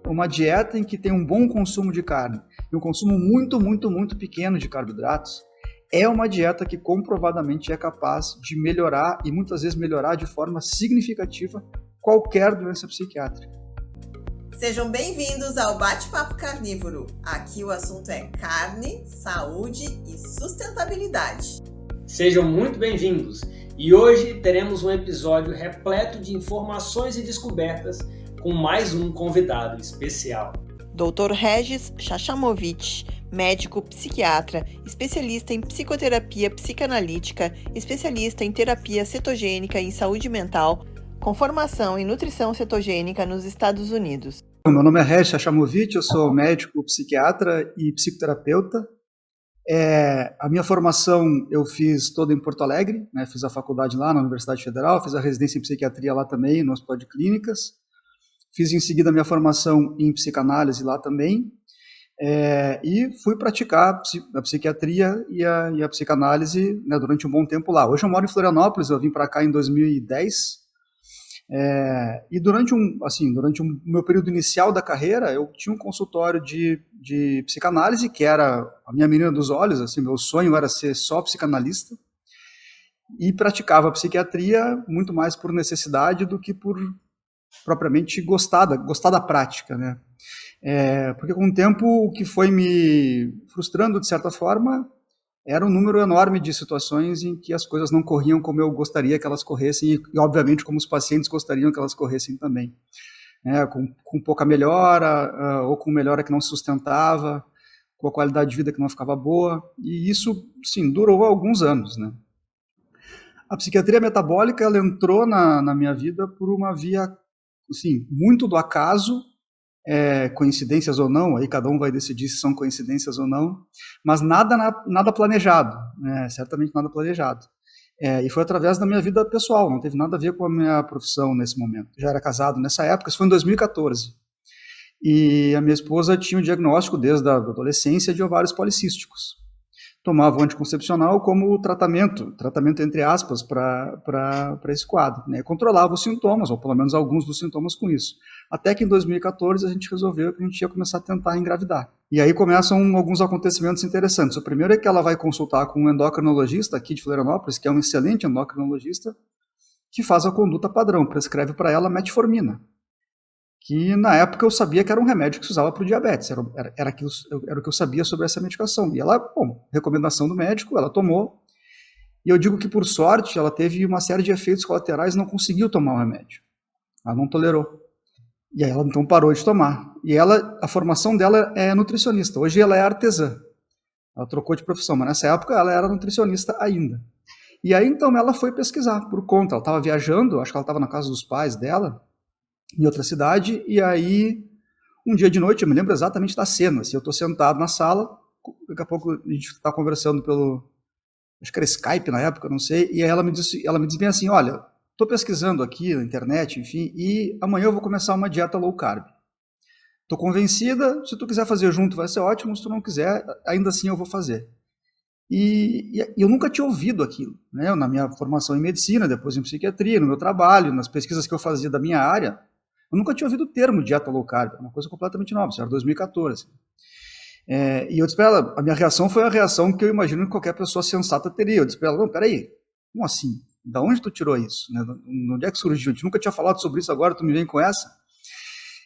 uma dieta em que tem um bom consumo de carne e um consumo muito, muito, muito pequeno de carboidratos, é uma dieta que comprovadamente é capaz de melhorar e muitas vezes melhorar de forma significativa qualquer doença psiquiátrica. Sejam bem-vindos ao Bate-Papo Carnívoro. Aqui o assunto é carne, saúde e sustentabilidade. Sejam muito bem-vindos e hoje teremos um episódio repleto de informações e descobertas com mais um convidado especial. Dr. Regis Chachamovich, médico psiquiatra, especialista em psicoterapia psicanalítica, especialista em terapia cetogênica e em saúde mental, com formação em nutrição cetogênica nos Estados Unidos. Meu nome é Regis Chachamovich, eu sou médico psiquiatra e psicoterapeuta. A minha formação eu fiz toda em Porto Alegre, né? Fiz a faculdade lá na Universidade Federal, fiz a residência em psiquiatria lá também, no Hospital de Clínicas. Fiz em seguida a minha formação em psicanálise lá também, e fui praticar a psiquiatria e a psicanálise, né, durante um bom tempo lá. Hoje eu moro em Florianópolis, eu vim para cá em 2010, e durante o meu período inicial da carreira, eu tinha um consultório de psicanálise, que era a minha menina dos olhos, assim, meu sonho era ser só psicanalista, e praticava a psiquiatria muito mais por necessidade do que por propriamente gostar da prática, né? Porque com o tempo o que foi me frustrando de certa forma era um número enorme de situações em que as coisas não corriam como eu gostaria que elas corressem e obviamente como os pacientes gostariam que elas corressem também, né? Com pouca melhora, ou com melhora que não se sustentava, com a qualidade de vida que não ficava boa, e isso, sim, durou alguns anos, né? A psiquiatria metabólica, ela entrou na minha vida por uma via, assim, muito do acaso, coincidências ou não, aí cada um vai decidir se são coincidências ou não, mas nada planejado, né? Certamente nada planejado. E foi através da minha vida pessoal, não teve nada a ver com a minha profissão nesse momento. Já era casado nessa época, isso foi em 2014. E a minha esposa tinha um diagnóstico desde a adolescência de ovários policísticos. Tomava o anticoncepcional como tratamento entre aspas, para esse quadro, né? Controlava os sintomas, ou pelo menos alguns dos sintomas com isso. Até que em 2014 a gente resolveu que a gente ia começar a tentar engravidar. E aí começam alguns acontecimentos interessantes. O primeiro é que ela vai consultar com um endocrinologista aqui de Florianópolis, que é um excelente endocrinologista, que faz a conduta padrão, prescreve para ela metformina, que na época eu sabia que era um remédio que se usava para o diabetes, era o que eu sabia sobre essa medicação. E ela, recomendação do médico, ela tomou, e eu digo que por sorte ela teve uma série de efeitos colaterais e não conseguiu tomar o remédio, ela não tolerou. E aí ela então parou de tomar. E a formação dela é nutricionista, hoje ela é artesã, ela trocou de profissão, mas nessa época ela era nutricionista ainda. E aí então ela foi pesquisar por conta, ela estava viajando, acho que ela estava na casa dos pais dela, em outra cidade, e aí, um dia de noite, eu me lembro exatamente da cena, assim, eu estou sentado na sala, daqui a pouco a gente está conversando acho que era Skype na época, não sei, e aí ela me disse bem assim, olha, estou pesquisando aqui na internet, enfim, e amanhã eu vou começar uma dieta low carb. Estou convencida, se tu quiser fazer junto vai ser ótimo, se tu não quiser, ainda assim eu vou fazer. E eu nunca tinha ouvido aquilo, né? Na minha formação em medicina, depois em psiquiatria, no meu trabalho, nas pesquisas que eu fazia da minha área, eu nunca tinha ouvido o termo dieta low carb, uma coisa completamente nova, isso era 2014. E eu disse para ela, a minha reação foi a reação que eu imagino que qualquer pessoa sensata teria. Eu disse para ela, não, peraí, como assim? Da onde tu tirou isso? Né? Onde é que surgiu? A gente nunca tinha falado sobre isso, agora tu me vem com essa?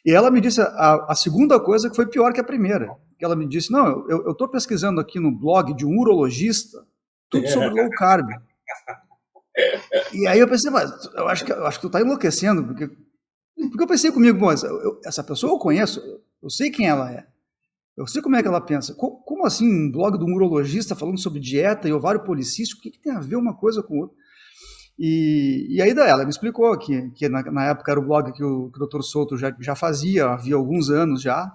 E ela me disse a segunda coisa que foi pior que a primeira, que ela me disse, não, eu estou pesquisando aqui no blog de um urologista, tudo sobre low carb. E aí eu pensei, mas eu acho que tu está enlouquecendo, porque eu pensei comigo, bom, essa pessoa eu conheço, eu sei quem ela é, eu sei como é que ela pensa. Como assim um blog de um urologista falando sobre dieta e ovário policístico, o que tem a ver uma coisa com outra? E aí ela me explicou que na época era o blog que o Dr. Souto já fazia, havia alguns anos já,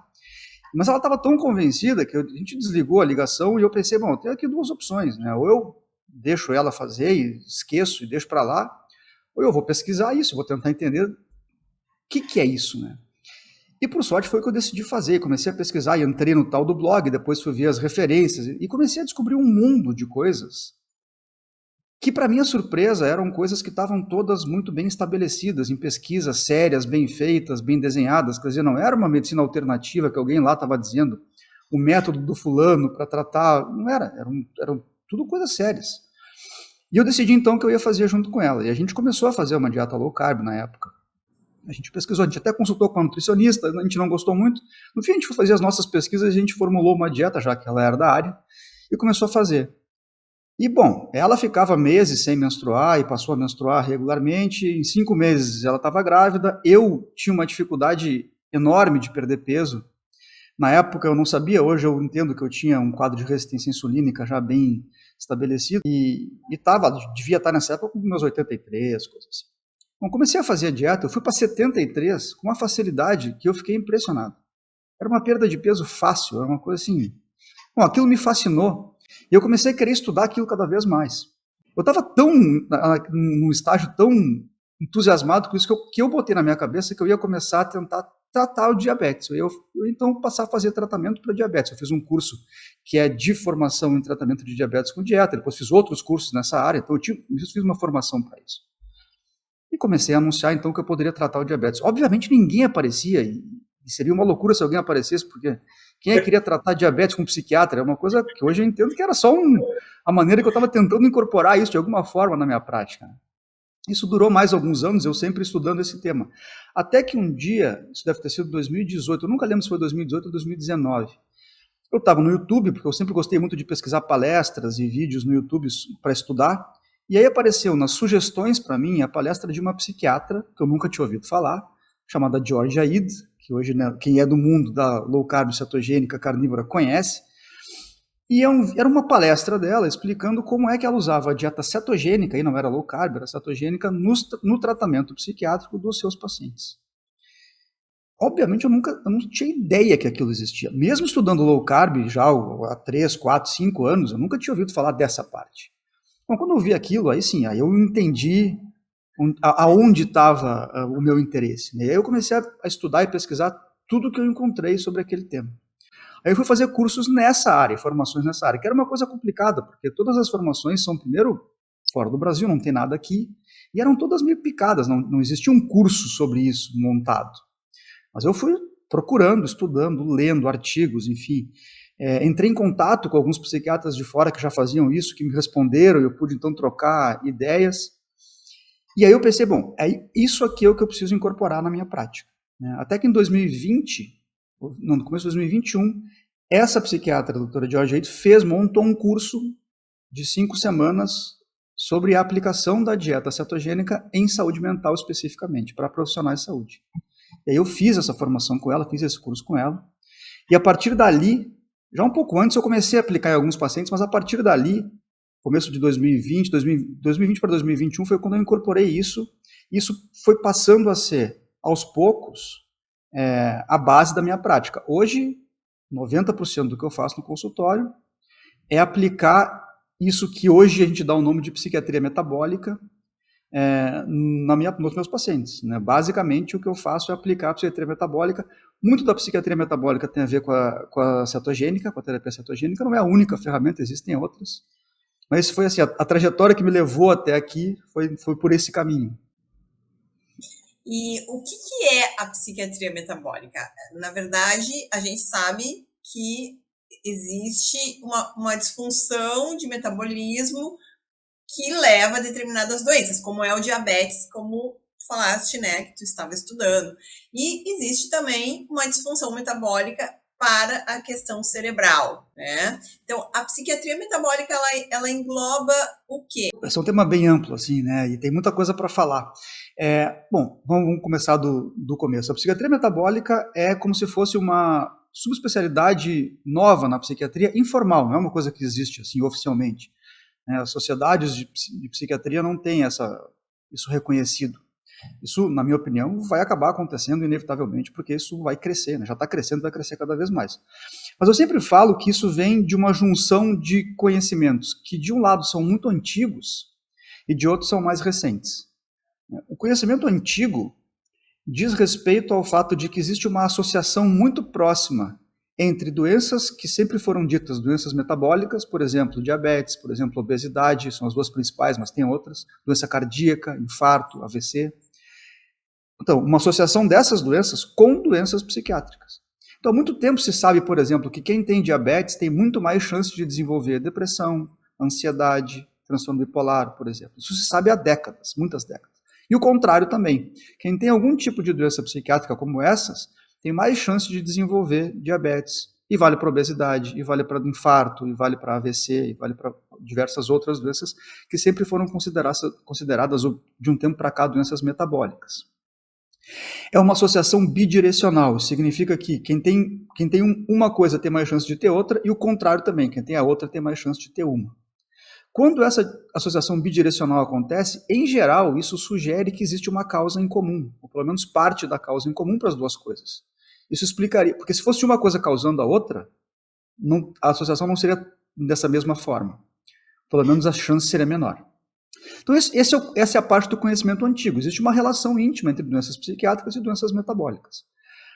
mas ela estava tão convencida que a gente desligou a ligação e eu pensei, bom, tem aqui duas opções, né? Ou eu deixo ela fazer e esqueço e deixo para lá, ou eu vou pesquisar isso, vou tentar entender o que é isso, né? E por sorte foi o que eu decidi fazer, comecei a pesquisar e entrei no tal do blog, depois fui ver as referências e comecei a descobrir um mundo de coisas que para minha surpresa eram coisas que estavam todas muito bem estabelecidas, em pesquisas sérias, bem feitas, bem desenhadas, quer dizer, não era uma medicina alternativa que alguém lá estava dizendo, o método do fulano para tratar, não era, eram tudo coisas sérias. E eu decidi então que eu ia fazer junto com ela, e a gente começou a fazer uma dieta low carb na época. A gente pesquisou, a gente até consultou com a nutricionista, a gente não gostou muito, no fim a gente foi fazer as nossas pesquisas, a gente formulou uma dieta, já que ela era da área, e começou a fazer. E, bom, ela ficava meses sem menstruar e passou a menstruar regularmente. Em 5 meses ela estava grávida. Eu tinha uma dificuldade enorme de perder peso. Na época eu não sabia, hoje eu entendo que eu tinha um quadro de resistência insulínica já bem estabelecido. E devia estar nessa época com meus 83, coisas assim. Bom, comecei a fazer a dieta, eu fui para 73 com uma facilidade que eu fiquei impressionado. Era uma perda de peso fácil, era uma coisa assim... Bom, aquilo me fascinou. E eu comecei a querer estudar aquilo cada vez mais. Eu estava num estágio tão entusiasmado com isso que eu botei na minha cabeça que eu ia começar a tentar tratar o diabetes. Eu então passar a fazer tratamento para diabetes. Eu fiz um curso que é de formação em tratamento de diabetes com dieta, depois fiz outros cursos nessa área, então eu fiz uma formação para isso. E comecei a anunciar então que eu poderia tratar o diabetes. Obviamente ninguém aparecia, e seria uma loucura se alguém aparecesse, porque quem queria tratar diabetes com um psiquiatra? É uma coisa que hoje eu entendo que era só a maneira que eu estava tentando incorporar isso de alguma forma na minha prática. Isso durou mais alguns anos, eu sempre estudando esse tema. Até que um dia, isso deve ter sido 2018, eu nunca lembro se foi 2018 ou 2019, eu estava no YouTube, porque eu sempre gostei muito de pesquisar palestras e vídeos no YouTube para estudar, e aí apareceu nas sugestões para mim a palestra de uma psiquiatra, que eu nunca tinha ouvido falar, chamada Georgia Ede, que hoje, né, quem é do mundo da low carb, cetogênica, carnívora conhece, e era uma palestra dela explicando como é que ela usava a dieta cetogênica, e não era low carb, era cetogênica, no tratamento psiquiátrico dos seus pacientes. Obviamente eu não tinha ideia que aquilo existia. Mesmo estudando low carb já há 3, 4, 5 anos, eu nunca tinha ouvido falar dessa parte. Então, quando eu vi aquilo, aí sim, aí eu entendi aonde estava o meu interesse. Né? Aí eu comecei a estudar e pesquisar tudo que eu encontrei sobre aquele tema. Aí eu fui fazer cursos nessa área, formações nessa área, que era uma coisa complicada, porque todas as formações são, primeiro, fora do Brasil, não tem nada aqui, e eram todas meio picadas, não existia um curso sobre isso montado. Mas eu fui procurando, estudando, lendo artigos, enfim. Entrei em contato com alguns psiquiatras de fora que já faziam isso, que me responderam, e eu pude então trocar ideias. E aí eu pensei, bom, isso aqui é o que eu preciso incorporar na minha prática. Né? Até que em 2020, no começo de 2021, essa psiquiatra, a doutora Georgia Ede, montou um curso de 5 semanas sobre a aplicação da dieta cetogênica em saúde mental especificamente, para profissionais de saúde. E aí eu fiz essa formação com ela, fiz esse curso com ela, e a partir dali, já um pouco antes eu comecei a aplicar em alguns pacientes, mas a partir dali, começo de 2020 para 2021 foi quando eu incorporei isso, e isso foi passando a ser, aos poucos, a base da minha prática. Hoje, 90% do que eu faço no consultório é aplicar isso que hoje a gente dá o nome de psiquiatria metabólica nos meus pacientes. Né? Basicamente, o que eu faço é aplicar a psiquiatria metabólica. Muito da psiquiatria metabólica tem a ver com a cetogênica, com a terapia cetogênica. Não é a única ferramenta, existem outras. Mas foi assim, a trajetória que me levou até aqui foi por esse caminho. E o que é a psiquiatria metabólica? Na verdade, a gente sabe que existe uma disfunção de metabolismo que leva a determinadas doenças, como é o diabetes, como tu falaste, né, que tu estava estudando. E existe também uma disfunção metabólica para a questão cerebral, né? Então, a psiquiatria metabólica, ela engloba o quê? Esse é um tema bem amplo, assim, né? E tem muita coisa para falar. Bom, vamos começar do começo. A psiquiatria metabólica é como se fosse uma subespecialidade nova na psiquiatria, informal, não é uma coisa que existe, assim, oficialmente. As sociedades de psiquiatria não têm isso reconhecido. Isso, na minha opinião, vai acabar acontecendo inevitavelmente, porque isso vai crescer, né? Já está crescendo, vai crescer cada vez mais. Mas eu sempre falo que isso vem de uma junção de conhecimentos, que de um lado são muito antigos e de outro são mais recentes. O conhecimento antigo diz respeito ao fato de que existe uma associação muito próxima entre doenças que sempre foram ditas doenças metabólicas, por exemplo, diabetes, por exemplo, obesidade, são as duas principais, mas tem outras, doença cardíaca, infarto, AVC. Então, uma associação dessas doenças com doenças psiquiátricas. Então, há muito tempo se sabe, por exemplo, que quem tem diabetes tem muito mais chance de desenvolver depressão, ansiedade, transtorno bipolar, por exemplo. Isso se sabe há décadas, muitas décadas. E o contrário também. Quem tem algum tipo de doença psiquiátrica como essas, tem mais chance de desenvolver diabetes. E vale para obesidade, e vale para infarto, e vale para AVC, e vale para diversas outras doenças que sempre foram consideradas de um tempo para cá doenças metabólicas. É uma associação bidirecional, significa que quem tem uma coisa tem mais chance de ter outra, e o contrário também, quem tem a outra tem mais chance de ter uma. Quando essa associação bidirecional acontece, em geral, isso sugere que existe uma causa em comum, ou pelo menos parte da causa em comum para as duas coisas. Isso explicaria, porque se fosse uma coisa causando a outra, a associação não seria dessa mesma forma. Pelo menos a chance seria menor. Então, essa é a parte do conhecimento antigo. Existe uma relação íntima entre doenças psiquiátricas e doenças metabólicas.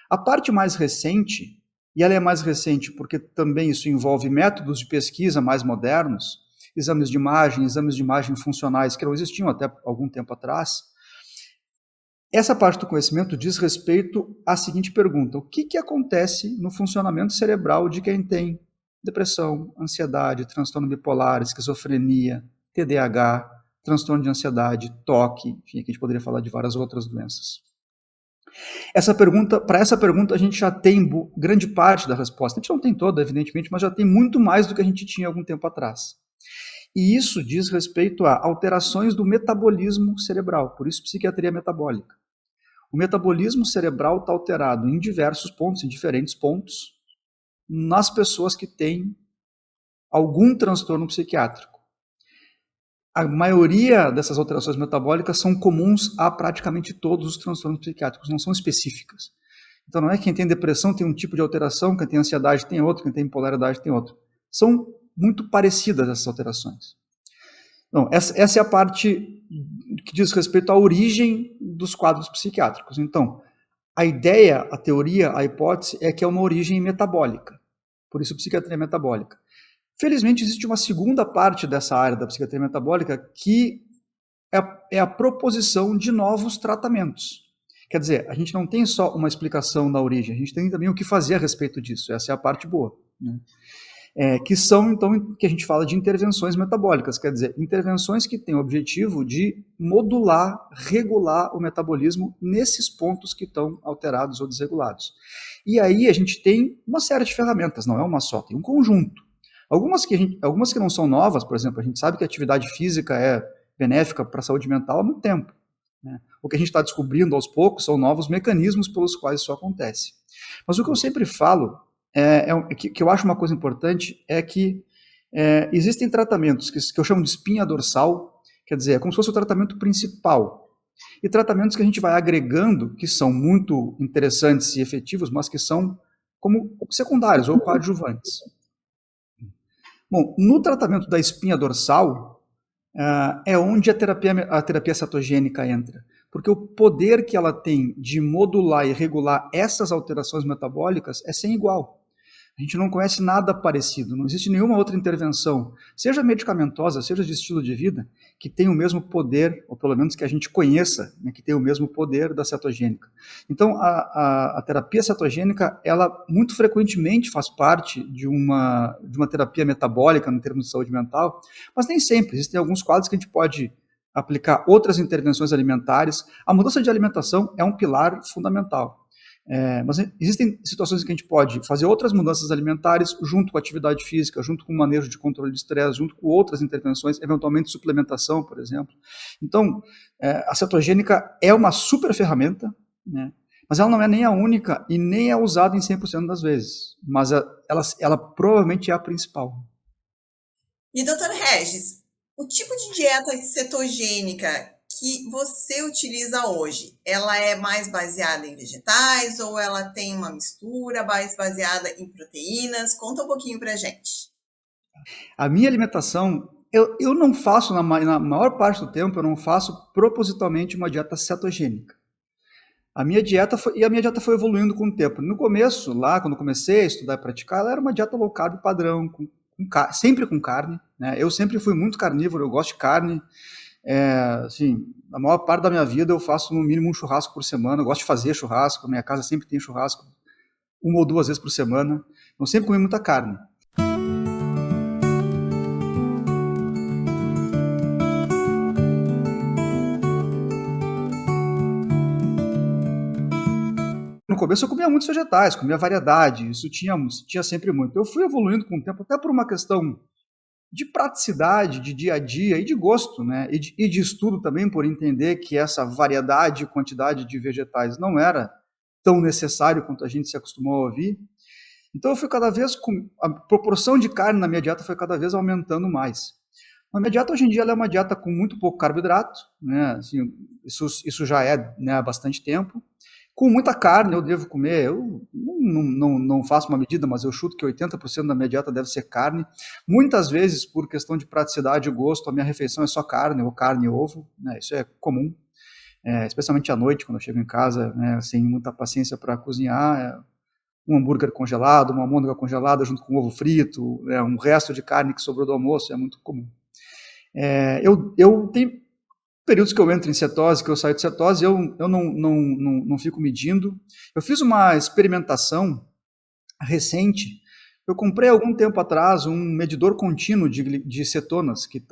A parte mais recente, e ela é mais recente porque também isso envolve métodos de pesquisa mais modernos, exames de imagem funcionais que não existiam até algum tempo atrás. Essa parte do conhecimento diz respeito à seguinte pergunta: o que acontece no funcionamento cerebral de quem tem depressão, ansiedade, transtorno bipolar, esquizofrenia, TDAH, transtorno de ansiedade, toque, enfim, aqui a gente poderia falar de várias outras doenças. Para essa pergunta a gente já tem grande parte da resposta. A gente não tem toda, evidentemente, mas já tem muito mais do que a gente tinha algum tempo atrás. E isso diz respeito a alterações do metabolismo cerebral, por isso psiquiatria metabólica. O metabolismo cerebral está alterado em diversos pontos, em diferentes pontos, nas pessoas que têm algum transtorno psiquiátrico. A maioria dessas alterações metabólicas são comuns a praticamente todos os transtornos psiquiátricos, não são específicas. Então não é que quem tem depressão tem um tipo de alteração, quem tem ansiedade tem outro, quem tem bipolaridade tem outro. São muito parecidas essas alterações. Então, essa é a parte que diz respeito à origem dos quadros psiquiátricos. Então, a ideia, a teoria, a hipótese é que é uma origem metabólica. Por isso, psiquiatria metabólica. Felizmente, existe uma segunda parte dessa área da psiquiatria metabólica que é a proposição de novos tratamentos. Quer dizer, a gente não tem só uma explicação da origem, a gente tem também o que fazer a respeito disso. Essa é a parte boa, né? Que são, então, que a gente fala de intervenções metabólicas, quer dizer, intervenções que têm o objetivo de modular, regular o metabolismo nesses pontos que estão alterados ou desregulados. E aí a gente tem uma série de ferramentas, não é uma só, tem um conjunto. Algumas que não são novas, por exemplo, a gente sabe que a atividade física é benéfica para a saúde mental há muito tempo, né? O que a gente está descobrindo aos poucos são novos mecanismos pelos quais isso acontece. Mas o que eu sempre falo, que eu acho uma coisa importante, é que existem tratamentos que eu chamo de espinha dorsal, quer dizer, é como se fosse o tratamento principal, e tratamentos que a gente vai agregando, que são muito interessantes e efetivos, mas que são como secundários ou coadjuvantes. Bom, no tratamento da espinha dorsal, é onde a terapia cetogênica entra, porque o poder que ela tem de modular e regular essas alterações metabólicas é sem igual. A gente não conhece nada parecido, não existe nenhuma outra intervenção, seja medicamentosa, seja de estilo de vida, que tenha o mesmo poder, ou pelo menos que a gente conheça, né, que tenha o mesmo poder da cetogênica. Então, a terapia cetogênica, ela muito frequentemente faz parte de uma terapia metabólica, no termo de saúde mental, mas nem sempre. Existem alguns quadros que a gente pode aplicar outras intervenções alimentares. A mudança de alimentação é um pilar fundamental. Mas existem situações em que a gente pode fazer outras mudanças alimentares junto com a atividade física, junto com o manejo de controle de estresse, junto com outras intervenções, eventualmente suplementação, por exemplo. Então, a cetogênica é uma super ferramenta, né? Mas ela não é nem a única e nem é usada em 100% das vezes. Mas ela provavelmente é a principal. E, doutor Regis, o tipo de dieta cetogênica que você utiliza hoje, ela é mais baseada em vegetais ou ela tem uma mistura mais baseada em proteínas? Conta um pouquinho pra gente. A minha alimentação, eu não faço, na maior parte do tempo, eu não faço propositalmente uma dieta cetogênica. A minha dieta foi evoluindo com o tempo. No começo, lá, quando comecei a estudar e praticar, ela era uma dieta low carb padrão, sempre com carne, né? Eu sempre fui muito carnívoro, eu gosto de carne. Assim, a maior parte da minha vida eu faço no mínimo um churrasco por semana. Eu gosto de fazer churrasco, a minha casa sempre tem churrasco, 1 ou 2 vezes por semana. Eu sempre comi muita carne. No começo eu comia muitos vegetais, comia variedade, isso tinha sempre muito. Eu fui evoluindo com o tempo, até por uma questão de praticidade, de dia a dia e de gosto, né? E de estudo também, por entender que essa variedade e quantidade de vegetais não era tão necessário quanto a gente se acostumou a ouvir. Então eu fui cada vez a proporção de carne na minha dieta foi cada vez aumentando mais. A minha dieta hoje em dia ela é uma dieta com muito pouco carboidrato, né? Assim, isso já é, né, há bastante tempo. Com muita carne eu devo comer, eu não faço uma medida, mas eu chuto que 80% da minha dieta deve ser carne. Muitas vezes, por questão de praticidade e gosto, a minha refeição é só carne, ou carne e ovo, né? Isso é comum, especialmente à noite, quando eu chego em casa, né, sem muita paciência para cozinhar. Um hambúrguer congelado, uma almôndega congelada junto com ovo frito, um resto de carne que sobrou do almoço, é muito comum. Eu tenho períodos que eu entro em cetose, que eu saio de cetose, eu não fico medindo. Eu fiz uma experimentação recente. Eu comprei algum tempo atrás um medidor contínuo de cetonas, que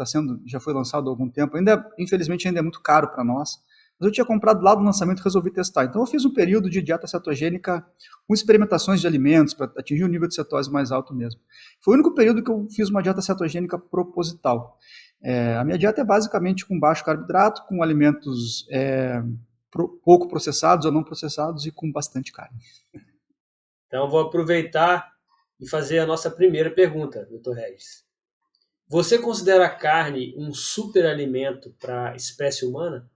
já foi lançado há algum tempo. Infelizmente ainda é muito caro para nós. Mas eu tinha comprado lá do lançamento e resolvi testar. Então eu fiz um período de dieta cetogênica com experimentações de alimentos para atingir um nível de cetose mais alto mesmo. Foi o único período que eu fiz uma dieta cetogênica proposital. A minha dieta é basicamente com baixo carboidrato, com alimentos pouco processados ou não processados e com bastante carne. Então eu vou aproveitar e fazer a nossa primeira pergunta, Dr. Regis. Você considera a carne um superalimento para a espécie humana?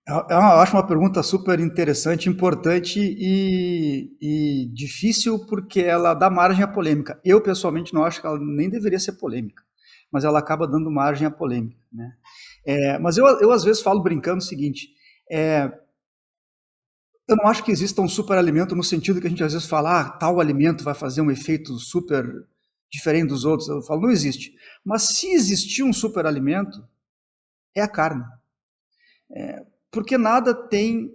Eu acho uma pergunta super interessante, importante e difícil, porque ela dá margem à polêmica. Eu, pessoalmente, não acho que ela nem deveria ser polêmica, mas ela acaba dando margem à polêmica, né? Mas eu, às vezes, falo brincando o seguinte, eu não acho que exista um superalimento no sentido que a gente, às vezes, fala, tal alimento vai fazer um efeito super diferente dos outros. Eu falo, não existe. Mas se existir um superalimento, é a carne. Porque nada tem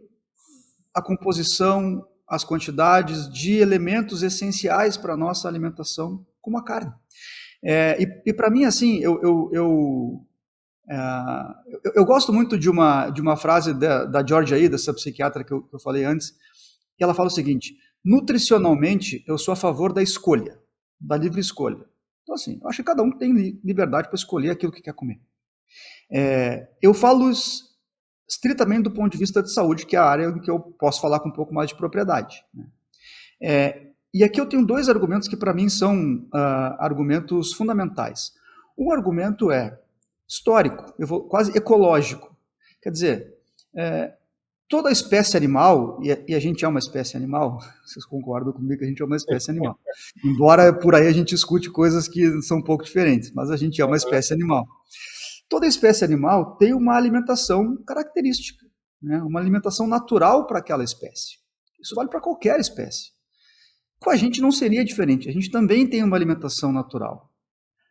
a composição, as quantidades de elementos essenciais para a nossa alimentação como a carne. E para mim, assim, eu gosto muito de uma frase da Georgia Ida, essa psiquiatra que eu falei antes, que ela fala o seguinte: nutricionalmente, eu sou a favor da escolha, da livre escolha. Então, assim, eu acho que cada um tem liberdade para escolher aquilo que quer comer. Eu falo estritamente do ponto de vista de saúde, que é a área em que eu posso falar com um pouco mais de propriedade, né? E aqui eu tenho 2 argumentos que para mim são argumentos fundamentais. Um argumento é histórico, quase ecológico. Quer dizer, toda espécie animal, e a gente é uma espécie animal, vocês concordam comigo que a gente é uma espécie animal, embora por aí a gente escute coisas que são um pouco diferentes, mas a gente é uma espécie animal. Toda espécie animal tem uma alimentação característica, né? Uma alimentação natural para aquela espécie. Isso vale para qualquer espécie. Com a gente não seria diferente, a gente também tem uma alimentação natural.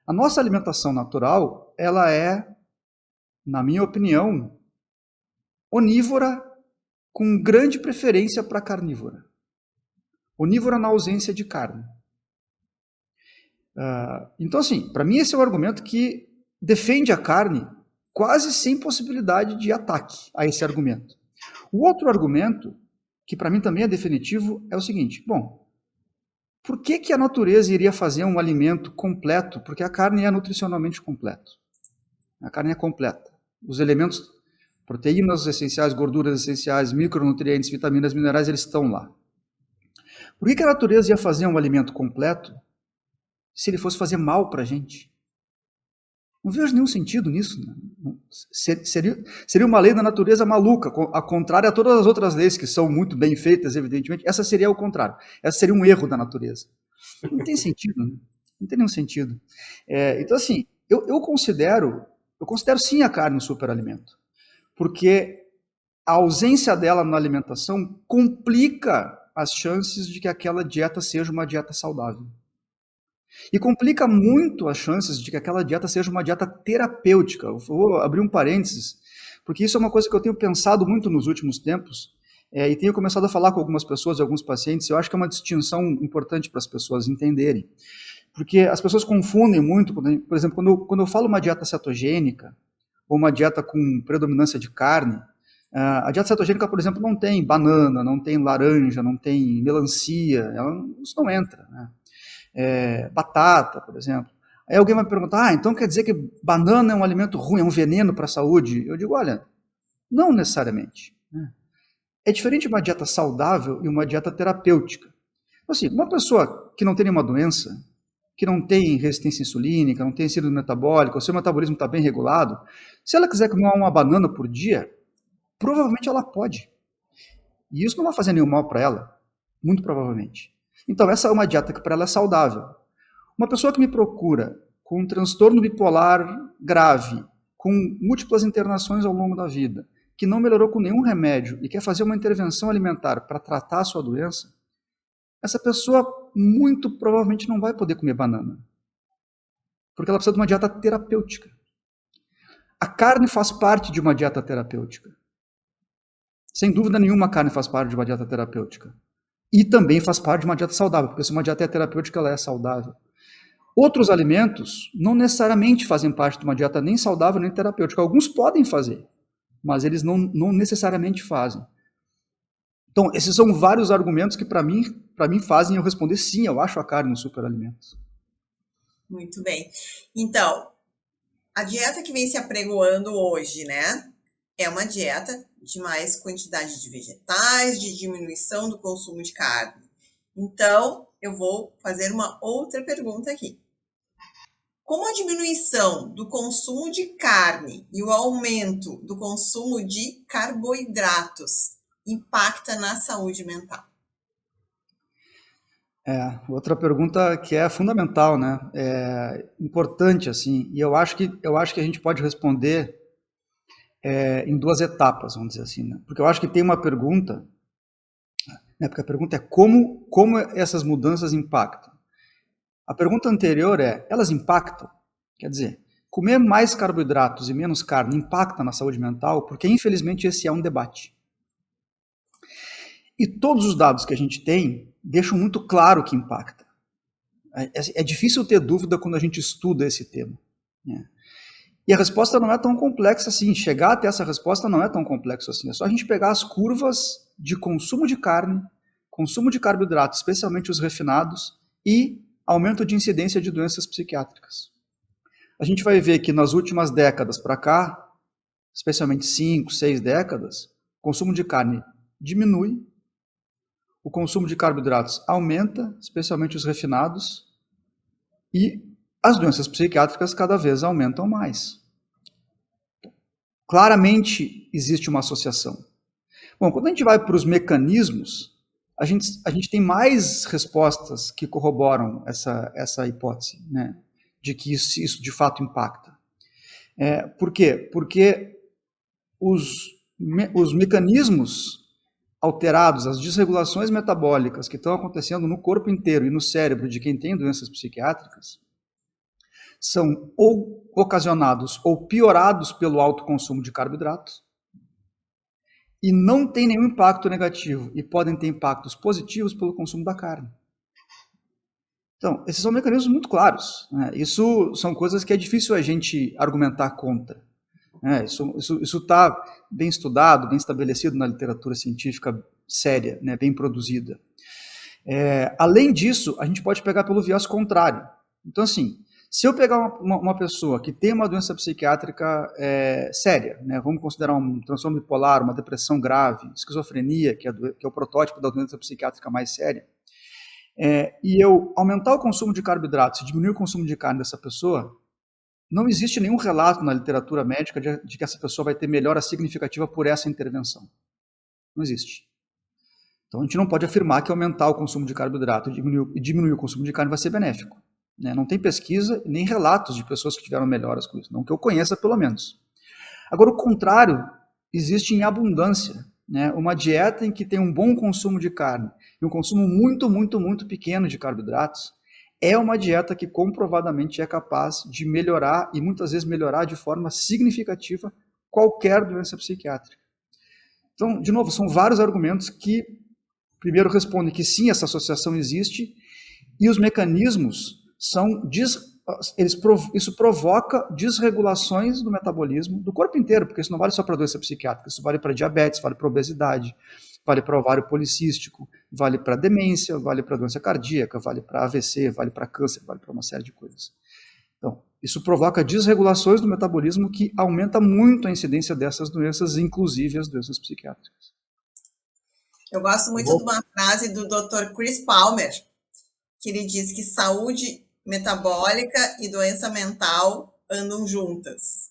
A nossa alimentação natural, ela é, na minha opinião, onívora com grande preferência para carnívora. Onívora na ausência de carne. Então, assim, para mim esse é o argumento que defende a carne quase sem possibilidade de ataque a esse argumento. O outro argumento, que para mim também é definitivo, é o seguinte: bom, por que a natureza iria fazer um alimento completo? Porque a carne é nutricionalmente completo. A carne é completa. Os elementos, proteínas essenciais, gorduras essenciais, micronutrientes, vitaminas, minerais, eles estão lá. Por que a natureza ia fazer um alimento completo se ele fosse fazer mal para a gente? Não vejo nenhum sentido nisso. Seria uma lei da natureza maluca, a contrária a todas as outras leis que são muito bem feitas, evidentemente. Essa seria o contrário. Essa seria um erro da natureza. Não tem sentido, né? Não tem nenhum sentido. Então, assim, eu considero sim a carne um superalimento, porque a ausência dela na alimentação complica as chances de que aquela dieta seja uma dieta saudável. E complica muito as chances de que aquela dieta seja uma dieta terapêutica. Eu vou abrir um parênteses, porque isso é uma coisa que eu tenho pensado muito nos últimos tempos, e tenho começado a falar com algumas pessoas e alguns pacientes. Eu acho que é uma distinção importante para as pessoas entenderem. Porque as pessoas confundem muito, por exemplo, quando eu falo uma dieta cetogênica, ou uma dieta com predominância de carne, a dieta cetogênica, por exemplo, não tem banana, não tem laranja, não tem melancia, isso não entra, né? Batata, por exemplo. Aí alguém vai me perguntar, então quer dizer que banana é um alimento ruim, é um veneno para a saúde? Eu digo, olha, não necessariamente, né? É diferente uma dieta saudável e uma dieta terapêutica. Assim, uma pessoa que não tem nenhuma doença, que não tem resistência insulínica, não tem síndrome metabólica, o seu metabolismo está bem regulado, se ela quiser comer uma banana por dia, provavelmente ela pode. E isso não vai fazer nenhum mal para ela, muito provavelmente. Então, essa é uma dieta que para ela é saudável. Uma pessoa que me procura com um transtorno bipolar grave, com múltiplas internações ao longo da vida, que não melhorou com nenhum remédio e quer fazer uma intervenção alimentar para tratar a sua doença, essa pessoa muito provavelmente não vai poder comer banana. Porque ela precisa de uma dieta terapêutica. A carne faz parte de uma dieta terapêutica. Sem dúvida nenhuma, a carne faz parte de uma dieta terapêutica. E também faz parte de uma dieta saudável, porque se uma dieta é terapêutica, ela é saudável. Outros alimentos não necessariamente fazem parte de uma dieta nem saudável nem terapêutica. Alguns podem fazer, mas eles não necessariamente fazem. Então, esses são vários argumentos que, para mim fazem eu responder sim, eu acho a carne um superalimento. Muito bem. Então, a dieta que vem se apregoando hoje, né, é uma dieta de mais quantidade de vegetais, de diminuição do consumo de carne. Então, eu vou fazer uma outra pergunta aqui. Como a diminuição do consumo de carne e o aumento do consumo de carboidratos impacta na saúde mental? Outra pergunta que é fundamental, né? É importante, assim, e eu acho que a gente pode responder em duas etapas, vamos dizer assim, né? Porque eu acho que tem uma pergunta, né? Porque a pergunta é como essas mudanças impactam. A pergunta anterior é, elas impactam? Quer dizer, comer mais carboidratos e menos carne impacta na saúde mental? Porque, infelizmente, esse é um debate. E todos os dados que a gente tem deixam muito claro que impacta. É difícil ter dúvida quando a gente estuda esse tema, né? E a resposta não é tão complexa assim. Chegar até essa resposta não é tão complexo assim. É só a gente pegar as curvas de consumo de carne, consumo de carboidratos, especialmente os refinados, e aumento de incidência de doenças psiquiátricas. A gente vai ver que nas últimas décadas para cá, especialmente 5, 6 décadas, o consumo de carne diminui, o consumo de carboidratos aumenta, especialmente os refinados, e as doenças psiquiátricas cada vez aumentam mais. Claramente existe uma associação. Bom, quando a gente vai para os mecanismos, a gente tem mais respostas que corroboram essa hipótese, né, de que isso de fato impacta. Por quê? Porque os mecanismos alterados, as desregulações metabólicas que estão acontecendo no corpo inteiro e no cérebro de quem tem doenças psiquiátricas são ou ocasionados ou piorados pelo alto consumo de carboidratos e não tem nenhum impacto negativo e podem ter impactos positivos pelo consumo da carne. Então, esses são mecanismos muito claros, né? Isso são coisas que é difícil a gente argumentar contra, né? Isso está bem estudado, bem estabelecido na literatura científica séria, né? Bem produzida. Além disso, a gente pode pegar pelo viés contrário. Então, assim, se eu pegar uma pessoa que tem uma doença psiquiátrica séria, né? Vamos considerar um transtorno bipolar, uma depressão grave, esquizofrenia, que é o protótipo da doença psiquiátrica mais séria, e eu aumentar o consumo de carboidratos e diminuir o consumo de carne dessa pessoa, não existe nenhum relato na literatura médica de que essa pessoa vai ter melhora significativa por essa intervenção. Não existe. Então a gente não pode afirmar que aumentar o consumo de carboidrato e diminuir o consumo de carne vai ser benéfico, né? Não tem pesquisa nem relatos de pessoas que tiveram melhoras com isso, não que eu conheça pelo menos. Agora, o contrário existe em abundância, né? Uma dieta em que tem um bom consumo de carne e um consumo muito, muito, muito pequeno de carboidratos é uma dieta que comprovadamente é capaz de melhorar e muitas vezes melhorar de forma significativa qualquer doença psiquiátrica. Então, de novo, são vários argumentos que primeiro respondem que sim, essa associação existe e os mecanismos são isso provoca desregulações do metabolismo do corpo inteiro, porque isso não vale só para doença psiquiátrica, isso vale para diabetes, vale para obesidade, vale para ovário policístico, vale para demência, vale para doença cardíaca, vale para AVC, vale para câncer, vale para uma série de coisas. Então, isso provoca desregulações do metabolismo que aumenta muito a incidência dessas doenças, inclusive as doenças psiquiátricas. Eu gosto muito de uma frase do Dr. Chris Palmer, que ele diz que saúde metabólica e doença mental andam juntas.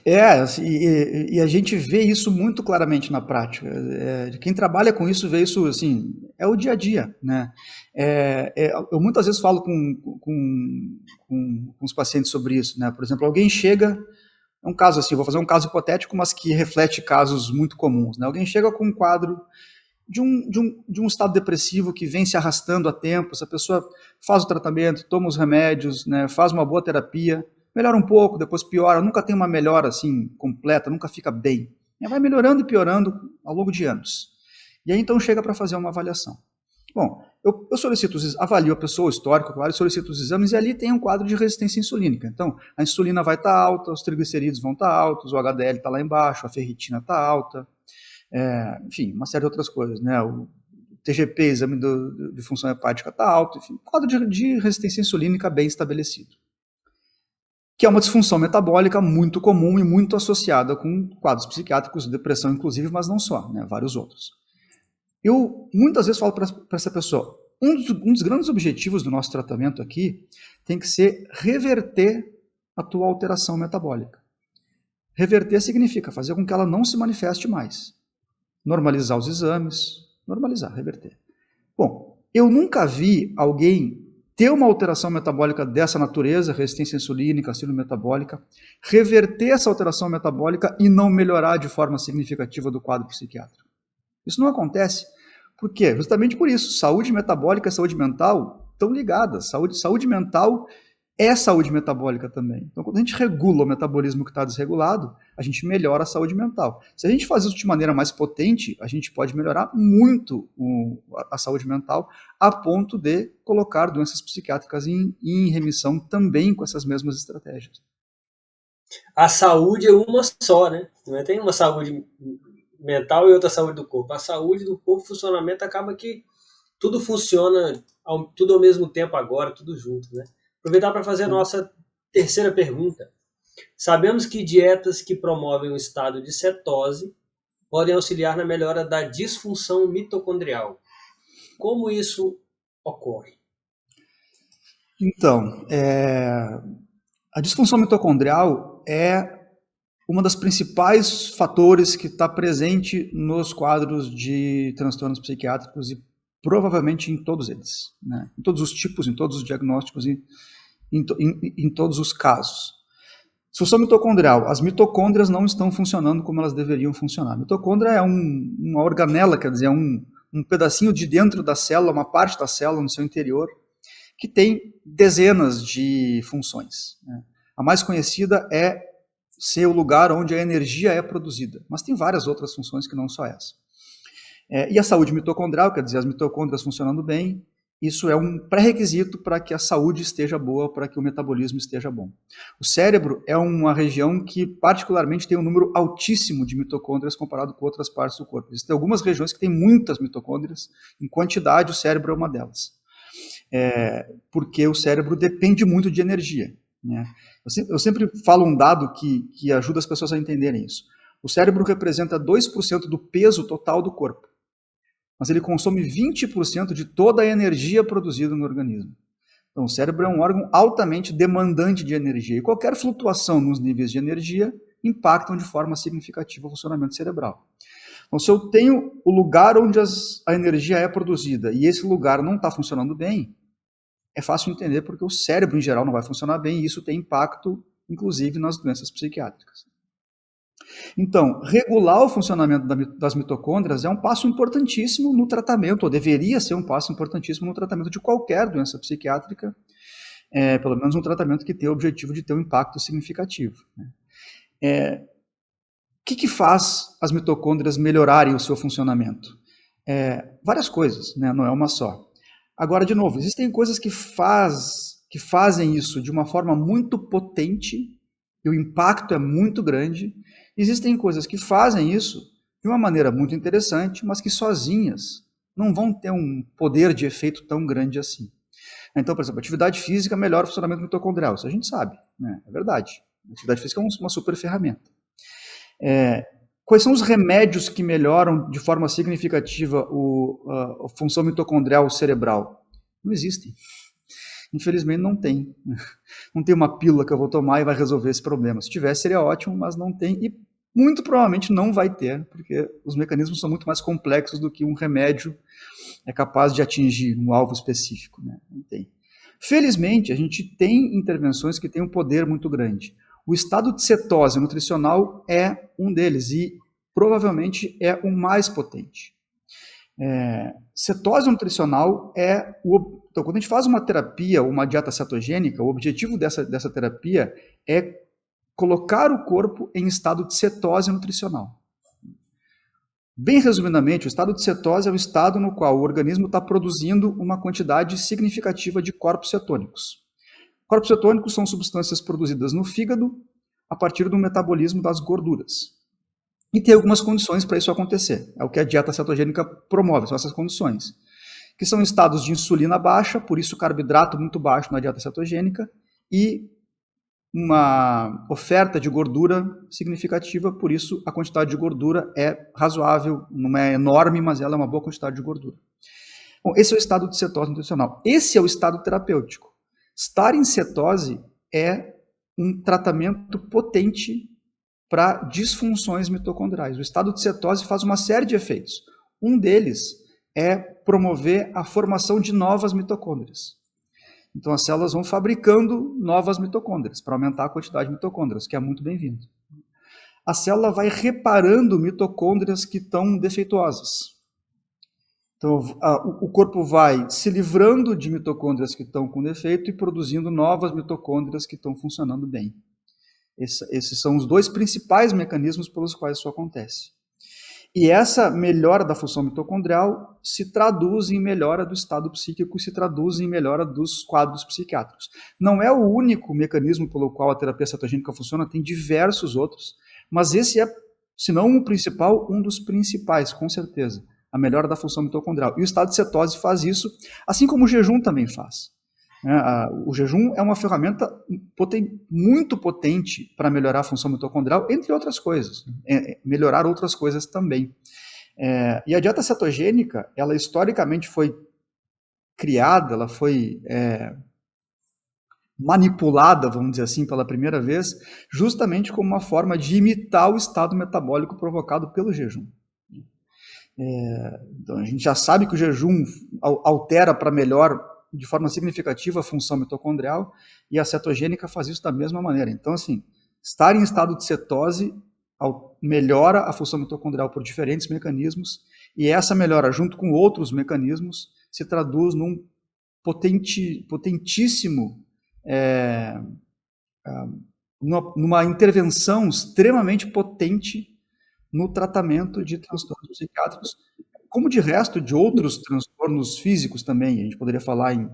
E a gente vê isso muito claramente na prática. Quem trabalha com isso vê isso, assim, é o dia a dia, né? Eu muitas vezes falo com os pacientes sobre isso, né? Por exemplo, alguém chega, é um caso assim, vou fazer um caso hipotético, mas que reflete casos muito comuns, né? Alguém chega com um quadro de um estado depressivo que vem se arrastando há tempo, essa pessoa faz o tratamento, toma os remédios, né, faz uma boa terapia, melhora um pouco, depois piora, nunca tem uma melhora assim completa, nunca fica bem. Vai melhorando e piorando ao longo de anos. E aí então chega para fazer uma avaliação. Bom, eu solicito, avalio a pessoa, o histórico, claro, solicito os exames e ali tem um quadro de resistência insulínica. Então, a insulina vai estar alta, os triglicerídeos vão estar altos, o HDL está lá embaixo, a ferritina está alta, enfim, uma série de outras coisas, né? O TGP, exame de função hepática está alto, enfim, quadro de resistência insulínica bem estabelecido, que é uma disfunção metabólica muito comum e muito associada com quadros psiquiátricos, depressão inclusive, mas não só, né? Vários outros. Eu muitas vezes falo para essa pessoa, um dos grandes objetivos do nosso tratamento aqui tem que ser reverter a tua alteração metabólica. Reverter significa fazer com que ela não se manifeste mais. Normalizar os exames, reverter. Bom, eu nunca vi alguém ter uma alteração metabólica dessa natureza, resistência insulínica, síndrome metabólica, reverter essa alteração metabólica e não melhorar de forma significativa do quadro psiquiátrico. Isso não acontece. Por quê? Justamente por isso. Saúde metabólica e saúde mental estão ligadas. Saúde mental é saúde metabólica também. Então, quando a gente regula o metabolismo que está desregulado, a gente melhora a saúde mental. Se a gente faz isso de maneira mais potente, a gente pode melhorar muito a saúde mental, a ponto de colocar doenças psiquiátricas em remissão também com essas mesmas estratégias. A saúde é uma só, né? Não tem uma saúde mental e outra saúde do corpo. A saúde do corpo, o funcionamento, acaba que tudo funciona, tudo ao mesmo tempo agora, tudo junto, né? Aproveitar para fazer a nossa terceira pergunta. Sabemos que dietas que promovem o estado de cetose podem auxiliar na melhora da disfunção mitocondrial. Como isso ocorre? Então, a disfunção mitocondrial é uma das principais fatores que está presente nos quadros de transtornos psiquiátricos e provavelmente em todos eles, né? Em todos os tipos, em todos os diagnósticos e em todos os casos. Disfunção mitocondrial. As mitocôndrias não estão funcionando como elas deveriam funcionar. A mitocôndria é uma organela, quer dizer, um pedacinho de dentro da célula, uma parte da célula no seu interior, que tem dezenas de funções, né? A mais conhecida é ser o lugar onde a energia é produzida, mas tem várias outras funções que não só essa. E a saúde mitocondrial, quer dizer, as mitocôndrias funcionando bem, isso é um pré-requisito para que a saúde esteja boa, para que o metabolismo esteja bom. O cérebro é uma região que particularmente tem um número altíssimo de mitocôndrias comparado com outras partes do corpo. Existem algumas regiões que têm muitas mitocôndrias, em quantidade o cérebro é uma delas. Porque o cérebro depende muito de energia, né? Eu sempre falo um dado que ajuda as pessoas a entenderem isso. O cérebro representa 2% do peso total do corpo, mas ele consome 20% de toda a energia produzida no organismo. Então, o cérebro é um órgão altamente demandante de energia, e qualquer flutuação nos níveis de energia impactam de forma significativa o funcionamento cerebral. Então, se eu tenho o lugar onde a energia é produzida e esse lugar não está funcionando bem, é fácil entender porque o cérebro em geral não vai funcionar bem e isso tem impacto, inclusive, nas doenças psiquiátricas. Então, regular o funcionamento das mitocôndrias é um passo importantíssimo no tratamento, ou deveria ser um passo importantíssimo no tratamento de qualquer doença psiquiátrica, pelo menos um tratamento que tenha o objetivo de ter um impacto significativo. O que faz as mitocôndrias melhorarem o seu funcionamento? Várias coisas, né? Não é uma só. Agora, de novo, existem coisas que fazem isso de uma forma muito potente e o impacto é muito grande. Existem coisas que fazem isso de uma maneira muito interessante, mas que sozinhas não vão ter um poder de efeito tão grande assim. Então, por exemplo, atividade física melhora o funcionamento mitocondrial, isso a gente sabe, né? É verdade. A atividade física é uma super ferramenta. Quais são os remédios que melhoram de forma significativa a função mitocondrial cerebral? Não existem. Infelizmente não tem. Não tem uma pílula que eu vou tomar e vai resolver esse problema. Se tivesse seria ótimo, mas não tem e muito provavelmente não vai ter, porque os mecanismos são muito mais complexos do que um remédio é capaz de atingir um alvo específico, né? Não tem. Felizmente, a gente tem intervenções que têm um poder muito grande. O estado de cetose nutricional é um deles e provavelmente é o mais potente. Cetose nutricional então, quando a gente faz uma terapia, uma dieta cetogênica, o objetivo dessa terapia é colocar o corpo em estado de cetose nutricional. Bem resumidamente, o estado de cetose é o estado no qual o organismo está produzindo uma quantidade significativa de corpos cetônicos. Corpos cetônicos são substâncias produzidas no fígado a partir do metabolismo das gorduras. E tem algumas condições para isso acontecer. É o que a dieta cetogênica promove, são essas condições. Que são estados de insulina baixa, por isso carboidrato muito baixo na dieta cetogênica, e uma oferta de gordura significativa, por isso a quantidade de gordura é razoável, não é enorme, mas ela é uma boa quantidade de gordura. Bom, esse é o estado de cetose nutricional. Esse é o estado terapêutico. Estar em cetose é um tratamento potente para disfunções mitocondriais. O estado de cetose faz uma série de efeitos. Um deles é promover a formação de novas mitocôndrias. Então as células vão fabricando novas mitocôndrias para aumentar a quantidade de mitocôndrias, que é muito bem-vindo. A célula vai reparando mitocôndrias que estão defeituosas. Então o corpo vai se livrando de mitocôndrias que estão com defeito e produzindo novas mitocôndrias que estão funcionando bem. Esses são os dois principais mecanismos pelos quais isso acontece. E essa melhora da função mitocondrial se traduz em melhora do estado psíquico e se traduz em melhora dos quadros psiquiátricos. Não é o único mecanismo pelo qual a terapia cetogênica funciona, tem diversos outros, mas esse é, se não o principal, um dos principais, com certeza, a melhora da função mitocondrial. E o estado de cetose faz isso, assim como o jejum também faz. O jejum é uma ferramenta muito potente para melhorar a função mitocondrial, entre outras coisas, melhorar outras coisas também. E a dieta cetogênica, ela historicamente foi criada, ela foi manipulada, vamos dizer assim, pela primeira vez, justamente como uma forma de imitar o estado metabólico provocado pelo jejum. Então a gente já sabe que o jejum altera para melhor, de forma significativa, a função mitocondrial, e a cetogênica faz isso da mesma maneira. Então, assim, estar em estado de cetose melhora a função mitocondrial por diferentes mecanismos, e essa melhora, junto com outros mecanismos, se traduz num potentíssimo, numa intervenção extremamente potente no tratamento de transtornos psiquiátricos, como de resto de outros transtornos físicos também. A gente poderia falar em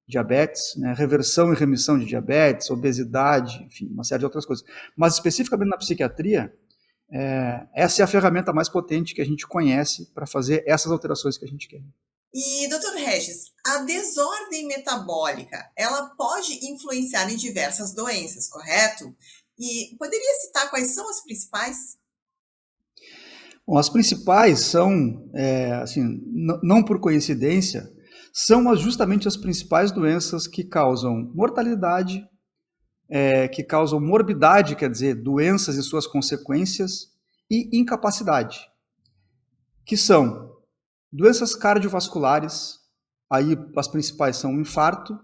diabetes, né, reversão e remissão de diabetes, obesidade, enfim, uma série de outras coisas. Mas especificamente na psiquiatria, essa é a ferramenta mais potente que a gente conhece para fazer essas alterações que a gente quer. E, Dr. Regis, a desordem metabólica, ela pode influenciar em diversas doenças, correto? E poderia citar quais são as principais? Bom, as principais são, assim, não por coincidência, são justamente as principais doenças que causam mortalidade, que causam morbidade, quer dizer, doenças e suas consequências, e incapacidade, que são doenças cardiovasculares, aí as principais são o infarto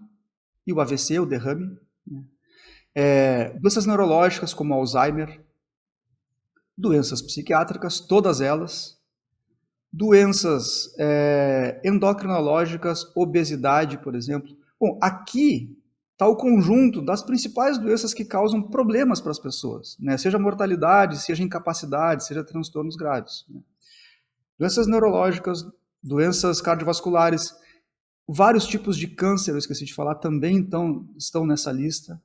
e o AVC, o derrame, né? Doenças neurológicas como Alzheimer, doenças psiquiátricas, todas elas, doenças endocrinológicas, obesidade, por exemplo. Bom, aqui está o conjunto das principais doenças que causam problemas para as pessoas, né? Seja mortalidade, seja incapacidade, seja transtornos graves, né? Doenças neurológicas, doenças cardiovasculares, vários tipos de câncer, eu esqueci de falar, também estão nessa lista.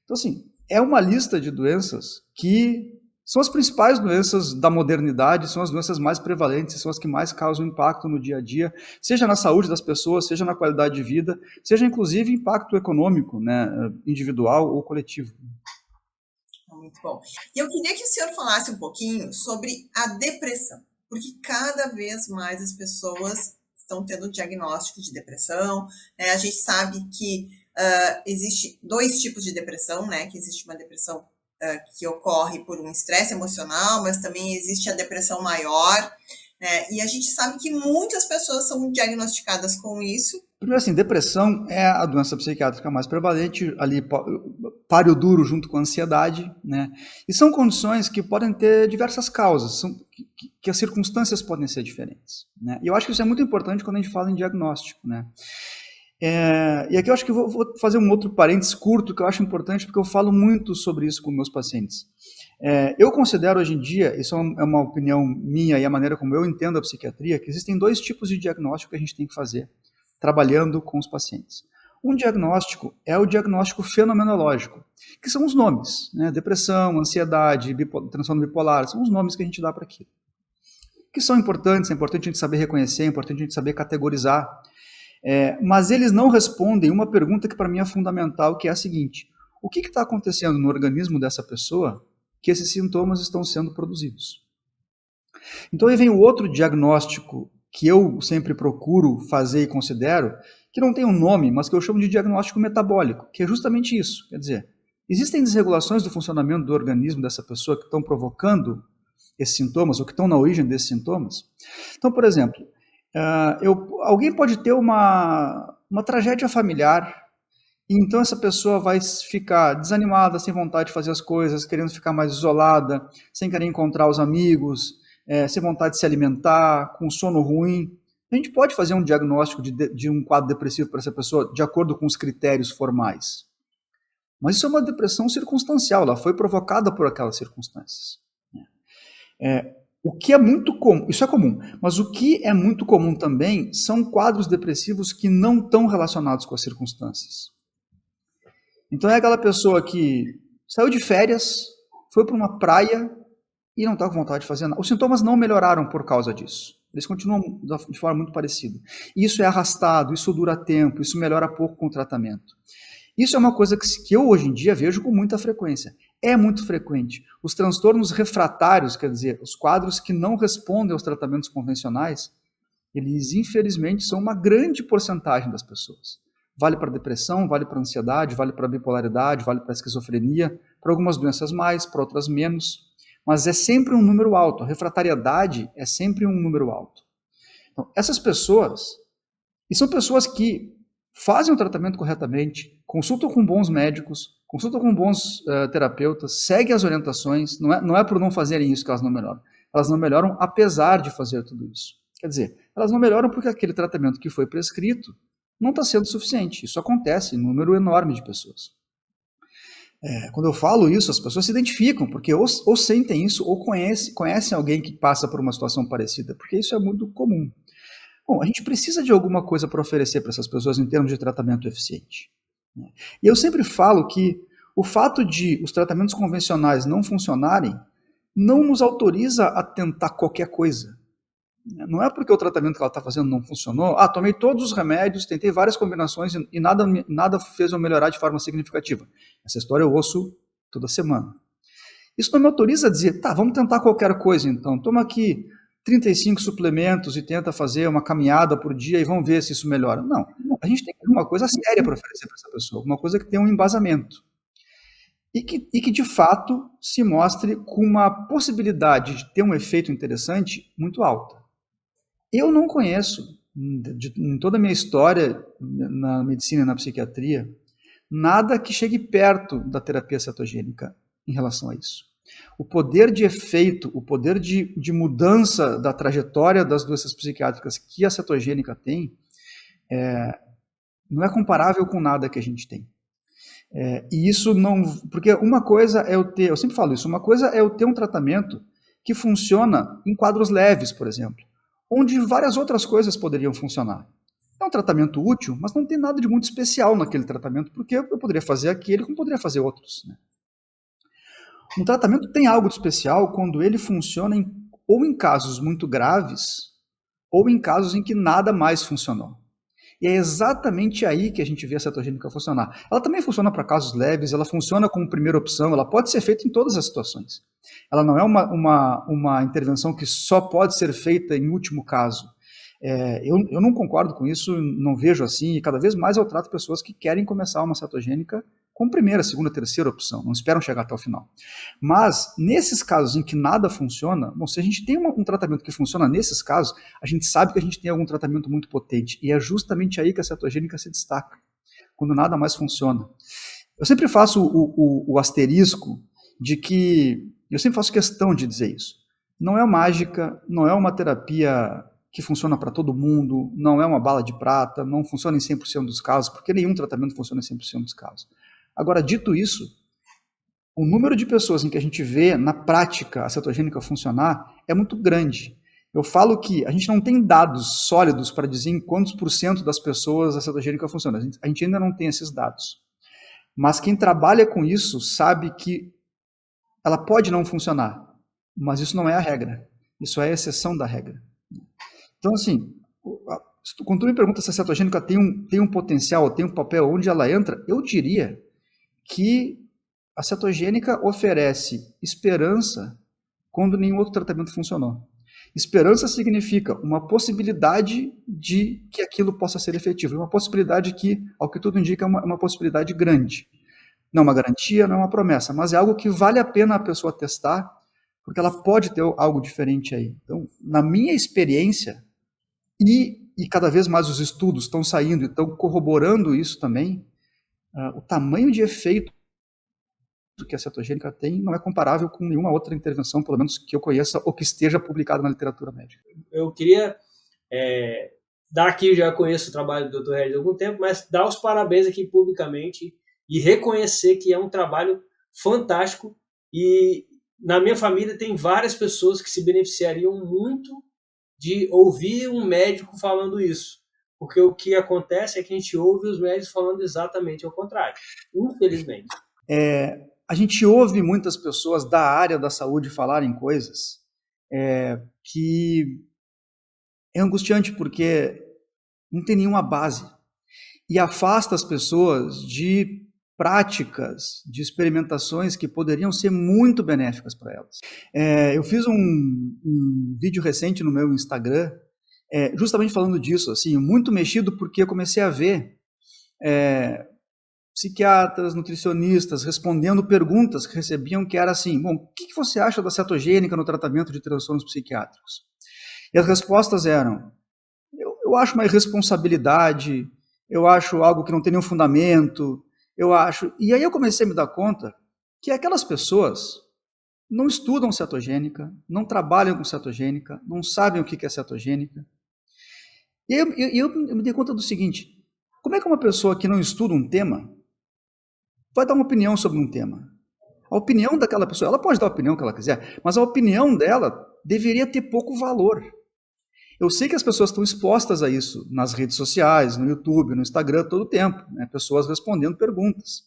Então, assim, é uma lista de doenças que são as principais doenças da modernidade, são as doenças mais prevalentes, são as que mais causam impacto no dia a dia, seja na saúde das pessoas, seja na qualidade de vida, seja inclusive impacto econômico, né, individual ou coletivo. Muito bom. E eu queria que o senhor falasse um pouquinho sobre a depressão, porque cada vez mais as pessoas estão tendo diagnóstico de depressão, né? A gente sabe que existe 2 tipos de depressão, né? Que existe uma depressão que ocorre por um estresse emocional, mas também existe a depressão maior, né? E a gente sabe que muitas pessoas são diagnosticadas com isso. Primeiro, assim, depressão é a doença psiquiátrica mais prevalente, ali páreo duro junto com a ansiedade, né? E são condições que podem ter diversas causas, que as circunstâncias podem ser diferentes, né? E eu acho que isso é muito importante quando a gente fala em diagnóstico, né? E aqui eu acho que vou fazer um outro parênteses curto que eu acho importante, porque eu falo muito sobre isso com meus pacientes. Eu considero hoje em dia, isso é uma opinião minha e a maneira como eu entendo a psiquiatria, que existem 2 tipos de diagnóstico que a gente tem que fazer trabalhando com os pacientes. Um diagnóstico é o diagnóstico fenomenológico, que são os nomes, né? Depressão, ansiedade, transtorno bipolar, são os nomes que a gente dá para aquilo. Que são importantes, é importante a gente saber reconhecer, é importante a gente saber categorizar, mas eles não respondem uma pergunta que para mim é fundamental, que é a seguinte: o que está acontecendo no organismo dessa pessoa que esses sintomas estão sendo produzidos? Então aí vem o outro diagnóstico que eu sempre procuro fazer e considero, que não tem um nome, mas que eu chamo de diagnóstico metabólico, que é justamente isso. Quer dizer, existem desregulações do funcionamento do organismo dessa pessoa que estão provocando esses sintomas, ou que estão na origem desses sintomas. Então, por exemplo, alguém pode ter uma tragédia familiar, e então essa pessoa vai ficar desanimada, sem vontade de fazer as coisas, querendo ficar mais isolada, sem querer encontrar os amigos, sem vontade de se alimentar, com sono ruim. A gente pode fazer um diagnóstico de um quadro depressivo para essa pessoa de acordo com os critérios formais. Mas isso é uma depressão circunstancial, ela foi provocada por aquelas circunstâncias. O que é muito comum, isso é comum, mas o que é muito comum também são quadros depressivos que não estão relacionados com as circunstâncias. Então é aquela pessoa que saiu de férias, foi para uma praia e não está com vontade de fazer nada. Os sintomas não melhoraram por causa disso. Eles continuam de forma muito parecida. Isso é arrastado, isso dura tempo, isso melhora pouco com o tratamento. Isso é uma coisa que eu hoje em dia vejo com muita frequência. É muito frequente. Os transtornos refratários, quer dizer, os quadros que não respondem aos tratamentos convencionais, eles infelizmente são uma grande porcentagem das pessoas. Vale para depressão, vale para ansiedade, vale para bipolaridade, vale para esquizofrenia, para algumas doenças mais, para outras menos. Mas é sempre um número alto. A refratariedade é sempre um número alto. Então, essas pessoas, e são pessoas que fazem o tratamento corretamente, consultam com bons médicos, consultam com bons terapeutas, seguem as orientações, não é por não fazerem isso que elas não melhoram. Elas não melhoram apesar de fazer tudo isso. Quer dizer, elas não melhoram porque aquele tratamento que foi prescrito não está sendo suficiente. Isso acontece em um número enorme de pessoas. Quando eu falo isso, as pessoas se identificam, porque ou sentem isso, ou conhecem alguém que passa por uma situação parecida, porque isso é muito comum. Bom, a gente precisa de alguma coisa para oferecer para essas pessoas em termos de tratamento eficiente. E eu sempre falo que o fato de os tratamentos convencionais não funcionarem não nos autoriza a tentar qualquer coisa. Não é porque o tratamento que ela está fazendo não funcionou, tomei todos os remédios, tentei várias combinações e nada fez eu melhorar de forma significativa. Essa história eu ouço toda semana. Isso não me autoriza a dizer, vamos tentar qualquer coisa então, toma aqui 35 suplementos e tenta fazer uma caminhada por dia e vamos ver se isso melhora. Não, a gente tem uma coisa séria para oferecer para essa pessoa, uma coisa que tem um embasamento. E que de fato se mostre com uma possibilidade de ter um efeito interessante muito alta. Eu não conheço, em toda a minha história na medicina e na psiquiatria, nada que chegue perto da terapia cetogênica em relação a isso. O poder de efeito, o poder de mudança da trajetória das doenças psiquiátricas que a cetogênica tem, não é comparável com nada que a gente tem. E isso não... Porque uma coisa é eu sempre falo isso, uma coisa é eu ter um tratamento que funciona em quadros leves, por exemplo, onde várias outras coisas poderiam funcionar. É um tratamento útil, mas não tem nada de muito especial naquele tratamento, porque eu poderia fazer aquele como poderia fazer outros, né? Um tratamento tem algo de especial quando ele funciona ou em casos muito graves, ou em casos em que nada mais funcionou. E é exatamente aí que a gente vê a cetogênica funcionar. Ela também funciona para casos leves, ela funciona como primeira opção, ela pode ser feita em todas as situações. Ela não é uma intervenção que só pode ser feita em último caso. Eu não concordo com isso, não vejo assim, e cada vez mais eu trato pessoas que querem começar uma cetogênica como primeira, segunda, terceira opção, não esperam chegar até o final. Mas, nesses casos em que nada funciona, bom, se a gente tem um tratamento que funciona nesses casos, a gente sabe que a gente tem algum tratamento muito potente, e é justamente aí que a cetogênica se destaca, quando nada mais funciona. Eu sempre faço o asterisco de que, eu sempre faço questão de dizer isso, não é mágica, não é uma terapia que funciona para todo mundo, não é uma bala de prata, não funciona em 100% dos casos, porque nenhum tratamento funciona em 100% dos casos. Agora, dito isso, o número de pessoas em que a gente vê na prática a cetogênica funcionar é muito grande. Eu falo que a gente não tem dados sólidos para dizer em quantos % das pessoas a cetogênica funciona. A gente ainda não tem esses dados. Mas quem trabalha com isso sabe que ela pode não funcionar, mas isso não é a regra. Isso é a exceção da regra. Então, assim, quando tu me pergunta se a cetogênica tem um potencial, tem um papel, onde ela entra, eu diria que a cetogênica oferece esperança quando nenhum outro tratamento funcionou. Esperança significa uma possibilidade de que aquilo possa ser efetivo, uma possibilidade que, ao que tudo indica, é uma possibilidade grande. Não é uma garantia, não é uma promessa, mas é algo que vale a pena a pessoa testar, porque ela pode ter algo diferente aí. Então, na minha experiência, e cada vez mais os estudos estão saindo e estão corroborando isso também, o tamanho de efeito que a cetogênica tem não é comparável com nenhuma outra intervenção, pelo menos que eu conheça, ou que esteja publicada na literatura médica. Eu queria dar aqui, eu já conheço o trabalho do Dr. Regis há algum tempo, mas dar os parabéns aqui publicamente e reconhecer que é um trabalho fantástico, e na minha família tem várias pessoas que se beneficiariam muito de ouvir um médico falando isso, porque o que acontece é que a gente ouve os médicos falando exatamente ao contrário, infelizmente. A gente ouve muitas pessoas da área da saúde falarem coisas que é angustiante, porque não tem nenhuma base e afasta as pessoas de práticas, de experimentações que poderiam ser muito benéficas para elas. Eu fiz um vídeo recente no meu Instagram, justamente falando disso, assim, muito mexido, porque eu comecei a ver psiquiatras, nutricionistas respondendo perguntas que recebiam, que era assim: bom, o que você acha da cetogênica no tratamento de transtornos psiquiátricos? E as respostas eram: eu acho uma irresponsabilidade, eu acho algo que não tem nenhum fundamento, eu acho... E aí eu comecei a me dar conta que aquelas pessoas não estudam cetogênica, não trabalham com cetogênica, não sabem o que é cetogênica. E aí eu me dei conta do seguinte: como é que uma pessoa que não estuda um tema vai dar uma opinião sobre um tema? A opinião daquela pessoa, ela pode dar a opinião que ela quiser, mas a opinião dela deveria ter pouco valor. Eu sei que as pessoas estão expostas a isso nas redes sociais, no YouTube, no Instagram, todo o tempo, né? Pessoas respondendo perguntas.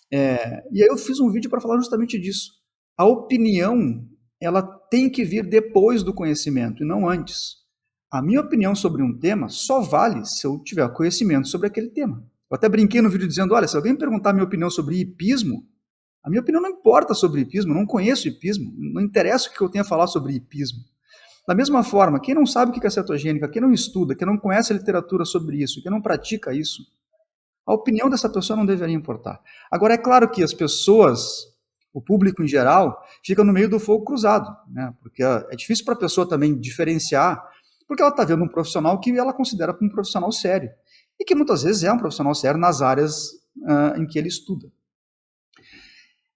E aí eu fiz um vídeo para falar justamente disso. A opinião, ela tem que vir depois do conhecimento e não antes. A minha opinião sobre um tema só vale se eu tiver conhecimento sobre aquele tema. Eu até brinquei no vídeo dizendo: olha, se alguém me perguntar a minha opinião sobre hipismo, a minha opinião não importa sobre hipismo, eu não conheço hipismo, não interessa o que eu tenha a falar sobre hipismo. Da mesma forma, quem não sabe o que é cetogênica, quem não estuda, quem não conhece a literatura sobre isso, quem não pratica isso, a opinião dessa pessoa não deveria importar. Agora, é claro que as pessoas, o público em geral, fica no meio do fogo cruzado, né? Porque é difícil para a pessoa também diferenciar, porque ela está vendo um profissional que ela considera um profissional sério, e que muitas vezes é um profissional sério nas áreas em que ele estuda.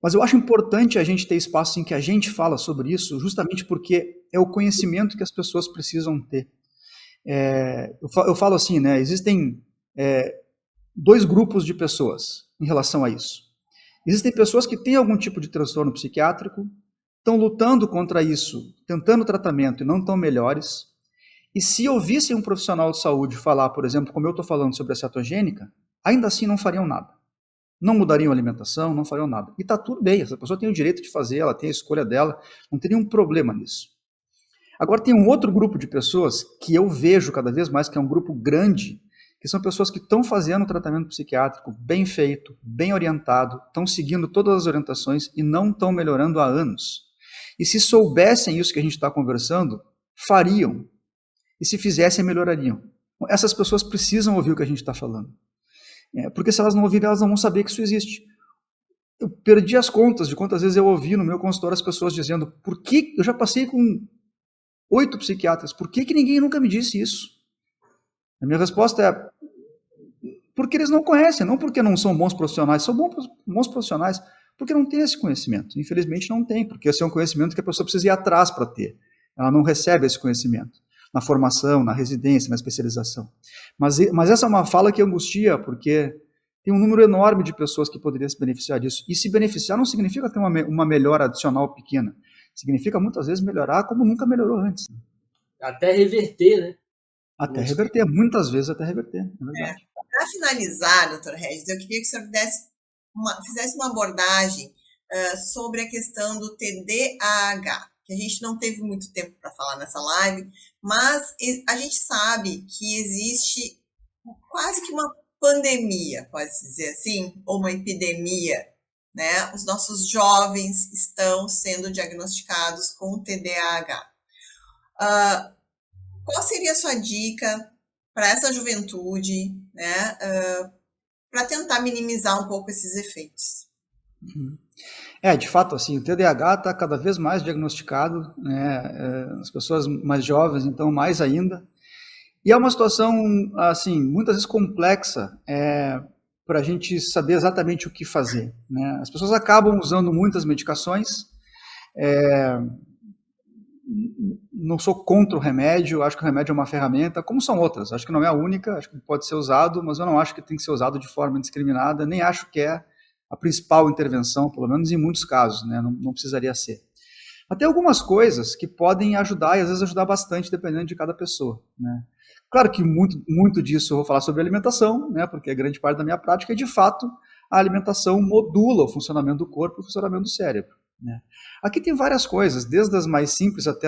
Mas eu acho importante a gente ter espaço em que a gente fala sobre isso, justamente porque é o conhecimento que as pessoas precisam ter. Eu falo assim, né? Existem dois grupos de pessoas em relação a isso. Existem pessoas que têm algum tipo de transtorno psiquiátrico, estão lutando contra isso, tentando tratamento e não estão melhores. E se ouvissem um profissional de saúde falar, por exemplo, como eu estou falando sobre a cetogênica, ainda assim não fariam nada. Não mudariam a alimentação, não fariam nada. E está tudo bem, essa pessoa tem o direito de fazer, ela tem a escolha dela, não tem nenhum problema nisso. Agora tem um outro grupo de pessoas que eu vejo cada vez mais, que é um grupo grande, que são pessoas que estão fazendo o tratamento psiquiátrico bem feito, bem orientado, estão seguindo todas as orientações e não estão melhorando há anos. E se soubessem isso que a gente está conversando, fariam. E se fizessem, melhorariam. Essas pessoas precisam ouvir o que a gente está falando. Porque se elas não ouvirem, elas não vão saber que isso existe. Eu perdi as contas de quantas vezes eu ouvi no meu consultório as pessoas dizendo: por que eu já passei com 8 psiquiatras, por que ninguém nunca me disse isso? A minha resposta é: porque eles não conhecem, não porque não são bons profissionais, são bons profissionais, porque não tem esse conhecimento. Infelizmente não tem, porque esse é um conhecimento que a pessoa precisa ir atrás para ter. Ela não recebe esse conhecimento na formação, na residência, na especialização. Mas essa é uma fala que angustia, porque tem um número enorme de pessoas que poderiam se beneficiar disso. E se beneficiar não significa ter uma melhora adicional pequena. Significa muitas vezes melhorar como nunca melhorou antes. Até reverter, né? Até reverter, muitas vezes até reverter, é verdade. Para finalizar, doutor Regis, eu queria que o senhor fizesse uma abordagem sobre a questão do TDAH, que a gente não teve muito tempo para falar nessa live, mas a gente sabe que existe quase que uma pandemia, pode-se dizer assim, ou uma epidemia, né? Os nossos jovens estão sendo diagnosticados com TDAH. Qual seria a sua dica para essa juventude, né, para tentar minimizar um pouco esses efeitos? De fato, assim, o TDAH está cada vez mais diagnosticado, né, as pessoas mais jovens, então, mais ainda. E é uma situação, assim, muitas vezes complexa para a gente saber exatamente o que fazer, né? As pessoas acabam usando muitas medicações. Não sou contra o remédio, acho que o remédio é uma ferramenta, como são outras. Acho que não é a única, acho que pode ser usado, mas eu não acho que tem que ser usado de forma indiscriminada, nem acho que é a principal intervenção, pelo menos em muitos casos, né? Não precisaria ser. Mas tem algumas coisas que podem ajudar, e às vezes ajudar bastante, dependendo de cada pessoa, né? Claro que muito disso eu vou falar sobre alimentação, né? Porque grande parte da minha prática é, de fato, a alimentação modula o funcionamento do corpo e o funcionamento do cérebro, né? Aqui tem várias coisas, desde as mais simples até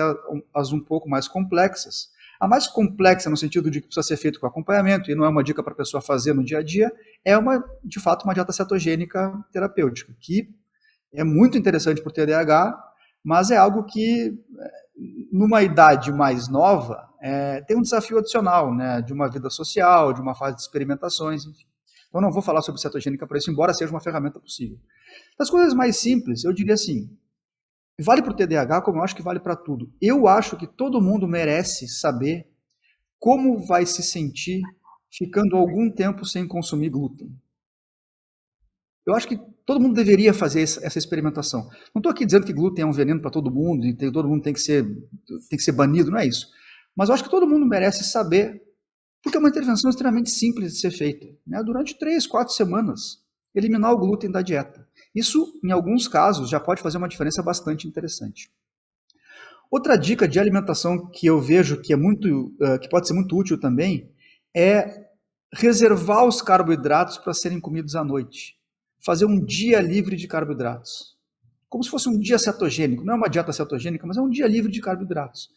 as um pouco mais complexas. A mais complexa, no sentido de que precisa ser feito com acompanhamento, e não é uma dica para a pessoa fazer no dia a dia, é, de fato, uma dieta cetogênica terapêutica, que é muito interessante para o TDAH, mas é algo que, numa idade mais nova, tem um desafio adicional, né, de uma vida social, de uma fase de experimentações, enfim. Então, não vou falar sobre cetogênica para isso, embora seja uma ferramenta possível. Das coisas mais simples, eu diria assim, vale para o TDAH como eu acho que vale para tudo. Eu acho que todo mundo merece saber como vai se sentir ficando algum tempo sem consumir glúten. Eu acho que todo mundo deveria fazer essa experimentação. Não estou aqui dizendo que glúten é um veneno para todo mundo e todo mundo tem que ser banido, não é isso. Mas eu acho que todo mundo merece saber, porque é uma intervenção extremamente simples de ser feita, né? Durante 3, 4 semanas, eliminar o glúten da dieta. Isso, em alguns casos, já pode fazer uma diferença bastante interessante. Outra dica de alimentação que eu vejo que pode ser muito útil também é reservar os carboidratos para serem comidos à noite. Fazer um dia livre de carboidratos. Como se fosse um dia cetogênico. Não é uma dieta cetogênica, mas é um dia livre de carboidratos.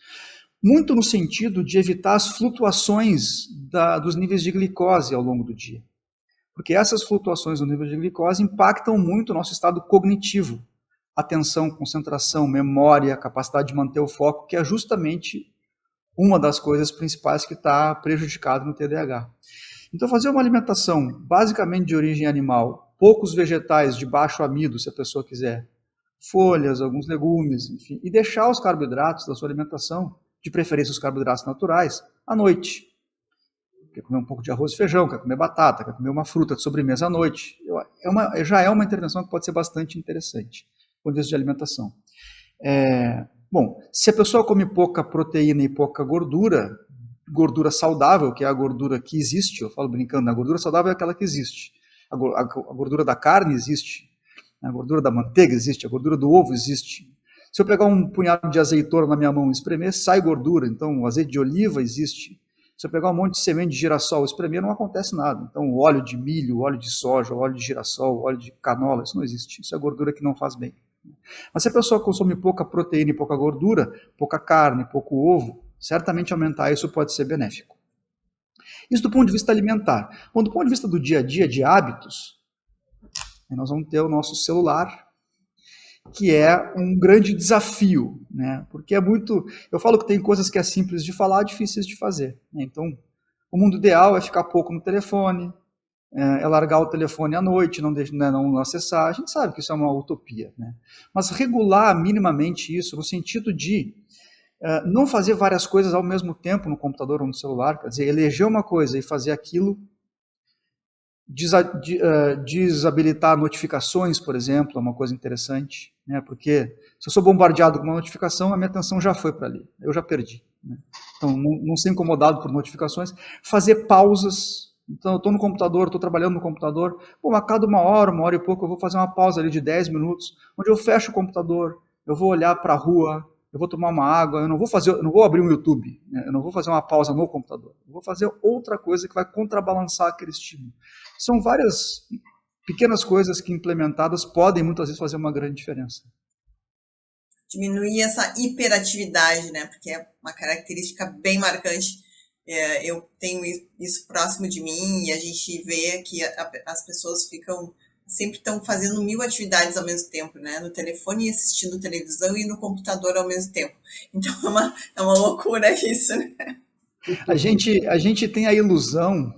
Muito no sentido de evitar as flutuações dos níveis de glicose ao longo do dia. Porque essas flutuações no nível de glicose impactam muito o nosso estado cognitivo. Atenção, concentração, memória, capacidade de manter o foco, que é justamente uma das coisas principais que está prejudicado no TDAH. Então, fazer uma alimentação basicamente de origem animal, poucos vegetais de baixo amido, se a pessoa quiser, folhas, alguns legumes, enfim, e deixar os carboidratos da sua alimentação, de preferência os carboidratos naturais, à noite. quer comer um pouco de arroz e feijão, quer comer batata, quer comer uma fruta de sobremesa à noite. Já é uma intervenção que pode ser bastante interessante, do ponto de vista de alimentação. Bom, se a pessoa come pouca proteína e pouca gordura, gordura saudável, que é a gordura que existe, eu falo brincando, a gordura saudável é aquela que existe. A gordura da carne existe, a gordura da manteiga existe, a gordura do ovo existe. Se eu pegar um punhado de azeitona na minha mão e espremer, sai gordura. Então, o azeite de oliva existe. Se eu pegar um monte de semente de girassol e espremer, não acontece nada. Então, o óleo de milho, o óleo de soja, o óleo de girassol, o óleo de canola, isso não existe. Isso é gordura que não faz bem. Mas se a pessoa consome pouca proteína e pouca gordura, pouca carne, pouco ovo, certamente aumentar isso pode ser benéfico. Isso do ponto de vista alimentar. Bom, do ponto de vista do dia a dia, de hábitos, nós vamos ter o nosso celular, que é um grande desafio, né? Porque eu falo que tem coisas que é simples de falar, difíceis de fazer, né? Então, o mundo ideal é ficar pouco no telefone, é largar o telefone à noite, não acessar. A gente sabe que isso é uma utopia, né? Mas regular minimamente isso, no sentido de não fazer várias coisas ao mesmo tempo no computador ou no celular, quer dizer, eleger uma coisa e fazer aquilo. Desabilitar notificações, por exemplo, é uma coisa interessante, né? Porque se eu sou bombardeado com uma notificação, a minha atenção já foi para ali, eu já perdi, né? Então, não ser incomodado por notificações, fazer pausas. Então, eu estou no computador, estou trabalhando no computador, a cada uma hora e pouco, eu vou fazer uma pausa ali de 10 minutos, onde eu fecho o computador, eu vou olhar para a rua, eu vou tomar uma água, eu não vou abrir um YouTube, né? Eu não vou fazer uma pausa no computador, eu vou fazer outra coisa que vai contrabalançar aquele estímulo. São várias pequenas coisas que implementadas podem muitas vezes fazer uma grande diferença. Diminuir essa hiperatividade, né? Porque é uma característica bem marcante. Eu tenho isso próximo de mim e a gente vê que as pessoas sempre estão fazendo 1000 atividades ao mesmo tempo, né? No telefone, assistindo televisão e no computador ao mesmo tempo. Então é uma loucura isso, né? A gente tem a ilusão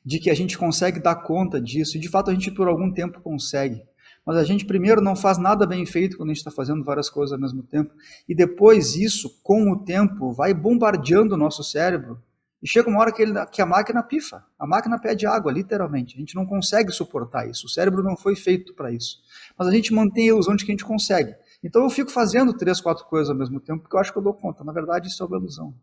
de que a gente consegue dar conta disso, e de fato a gente por algum tempo consegue. Mas a gente primeiro não faz nada bem feito quando a gente está fazendo várias coisas ao mesmo tempo, e depois isso, com o tempo, vai bombardeando o nosso cérebro, e chega uma hora que a máquina pifa, a máquina pede água, literalmente. A gente não consegue suportar isso, o cérebro não foi feito para isso. Mas a gente mantém a ilusão de que a gente consegue. Então eu fico fazendo 3, 4 coisas ao mesmo tempo, porque eu acho que eu dou conta. Na verdade, isso é uma ilusão.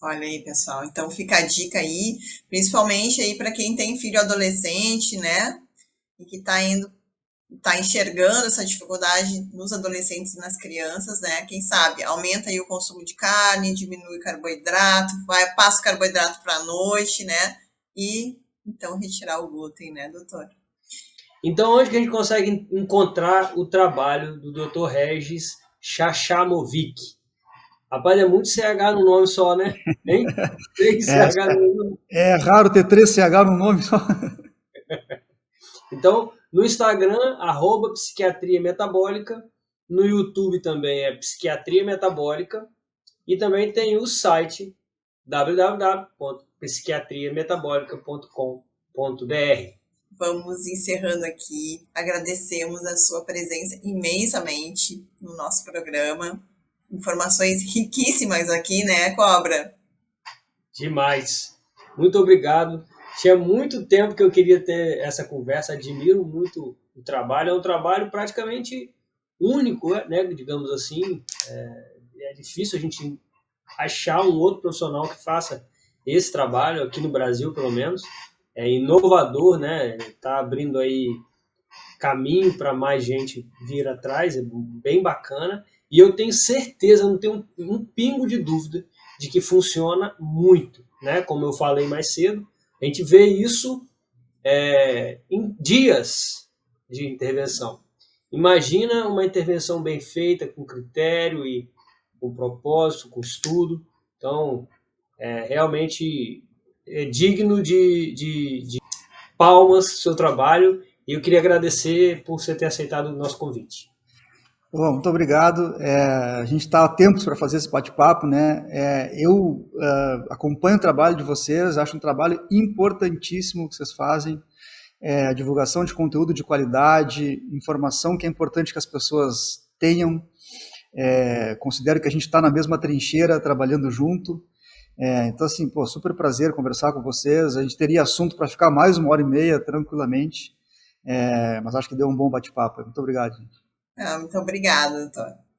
Olha aí, pessoal. Então fica a dica aí, principalmente aí para quem tem filho adolescente, né? E que tá enxergando essa dificuldade nos adolescentes e nas crianças, né? Quem sabe aumenta aí o consumo de carne, diminui o carboidrato, passa o carboidrato para a noite, né? E então retirar o glúten, né, doutor? Então, onde que a gente consegue encontrar o trabalho do Dr. Regis Chachamovic? Rapaz, é muito CH no nome só, né? Hein? 3 CH no nome. É raro ter 3 CH no nome só. Então, no Instagram, @psiquiatria metabólica. No YouTube também é Psiquiatria Metabólica. E também tem o site www.psiquiatriametabolica.com.br. Vamos encerrando aqui. Agradecemos a sua presença imensamente no nosso programa. Informações riquíssimas aqui, né, Cobra? Demais. Muito obrigado. Tinha muito tempo que eu queria ter essa conversa. Admiro muito o trabalho. É um trabalho praticamente único, né, digamos assim. É difícil a gente achar um outro profissional que faça esse trabalho, aqui no Brasil, pelo menos. É inovador, né? Está abrindo aí caminho para mais gente vir atrás. É bem bacana. E eu tenho certeza, não tenho um pingo de dúvida, de que funciona muito, né? Como eu falei mais cedo, a gente vê isso em dias de intervenção. Imagina uma intervenção bem feita, com critério e com propósito, com estudo. Então, realmente é digno de palmas o seu trabalho, e eu queria agradecer por você ter aceitado o nosso convite. Bom, muito obrigado. A gente está há tempos para fazer esse bate-papo, né? Eu acompanho o trabalho de vocês, acho um trabalho importantíssimo que vocês fazem. A divulgação de conteúdo de qualidade, informação que é importante que as pessoas tenham. Considero que a gente está na mesma trincheira, trabalhando junto. Então, assim, pô, super prazer conversar com vocês. A gente teria assunto para ficar mais 1h30 tranquilamente, mas acho que deu um bom bate-papo. Muito obrigado, gente. Muito obrigada, doutor.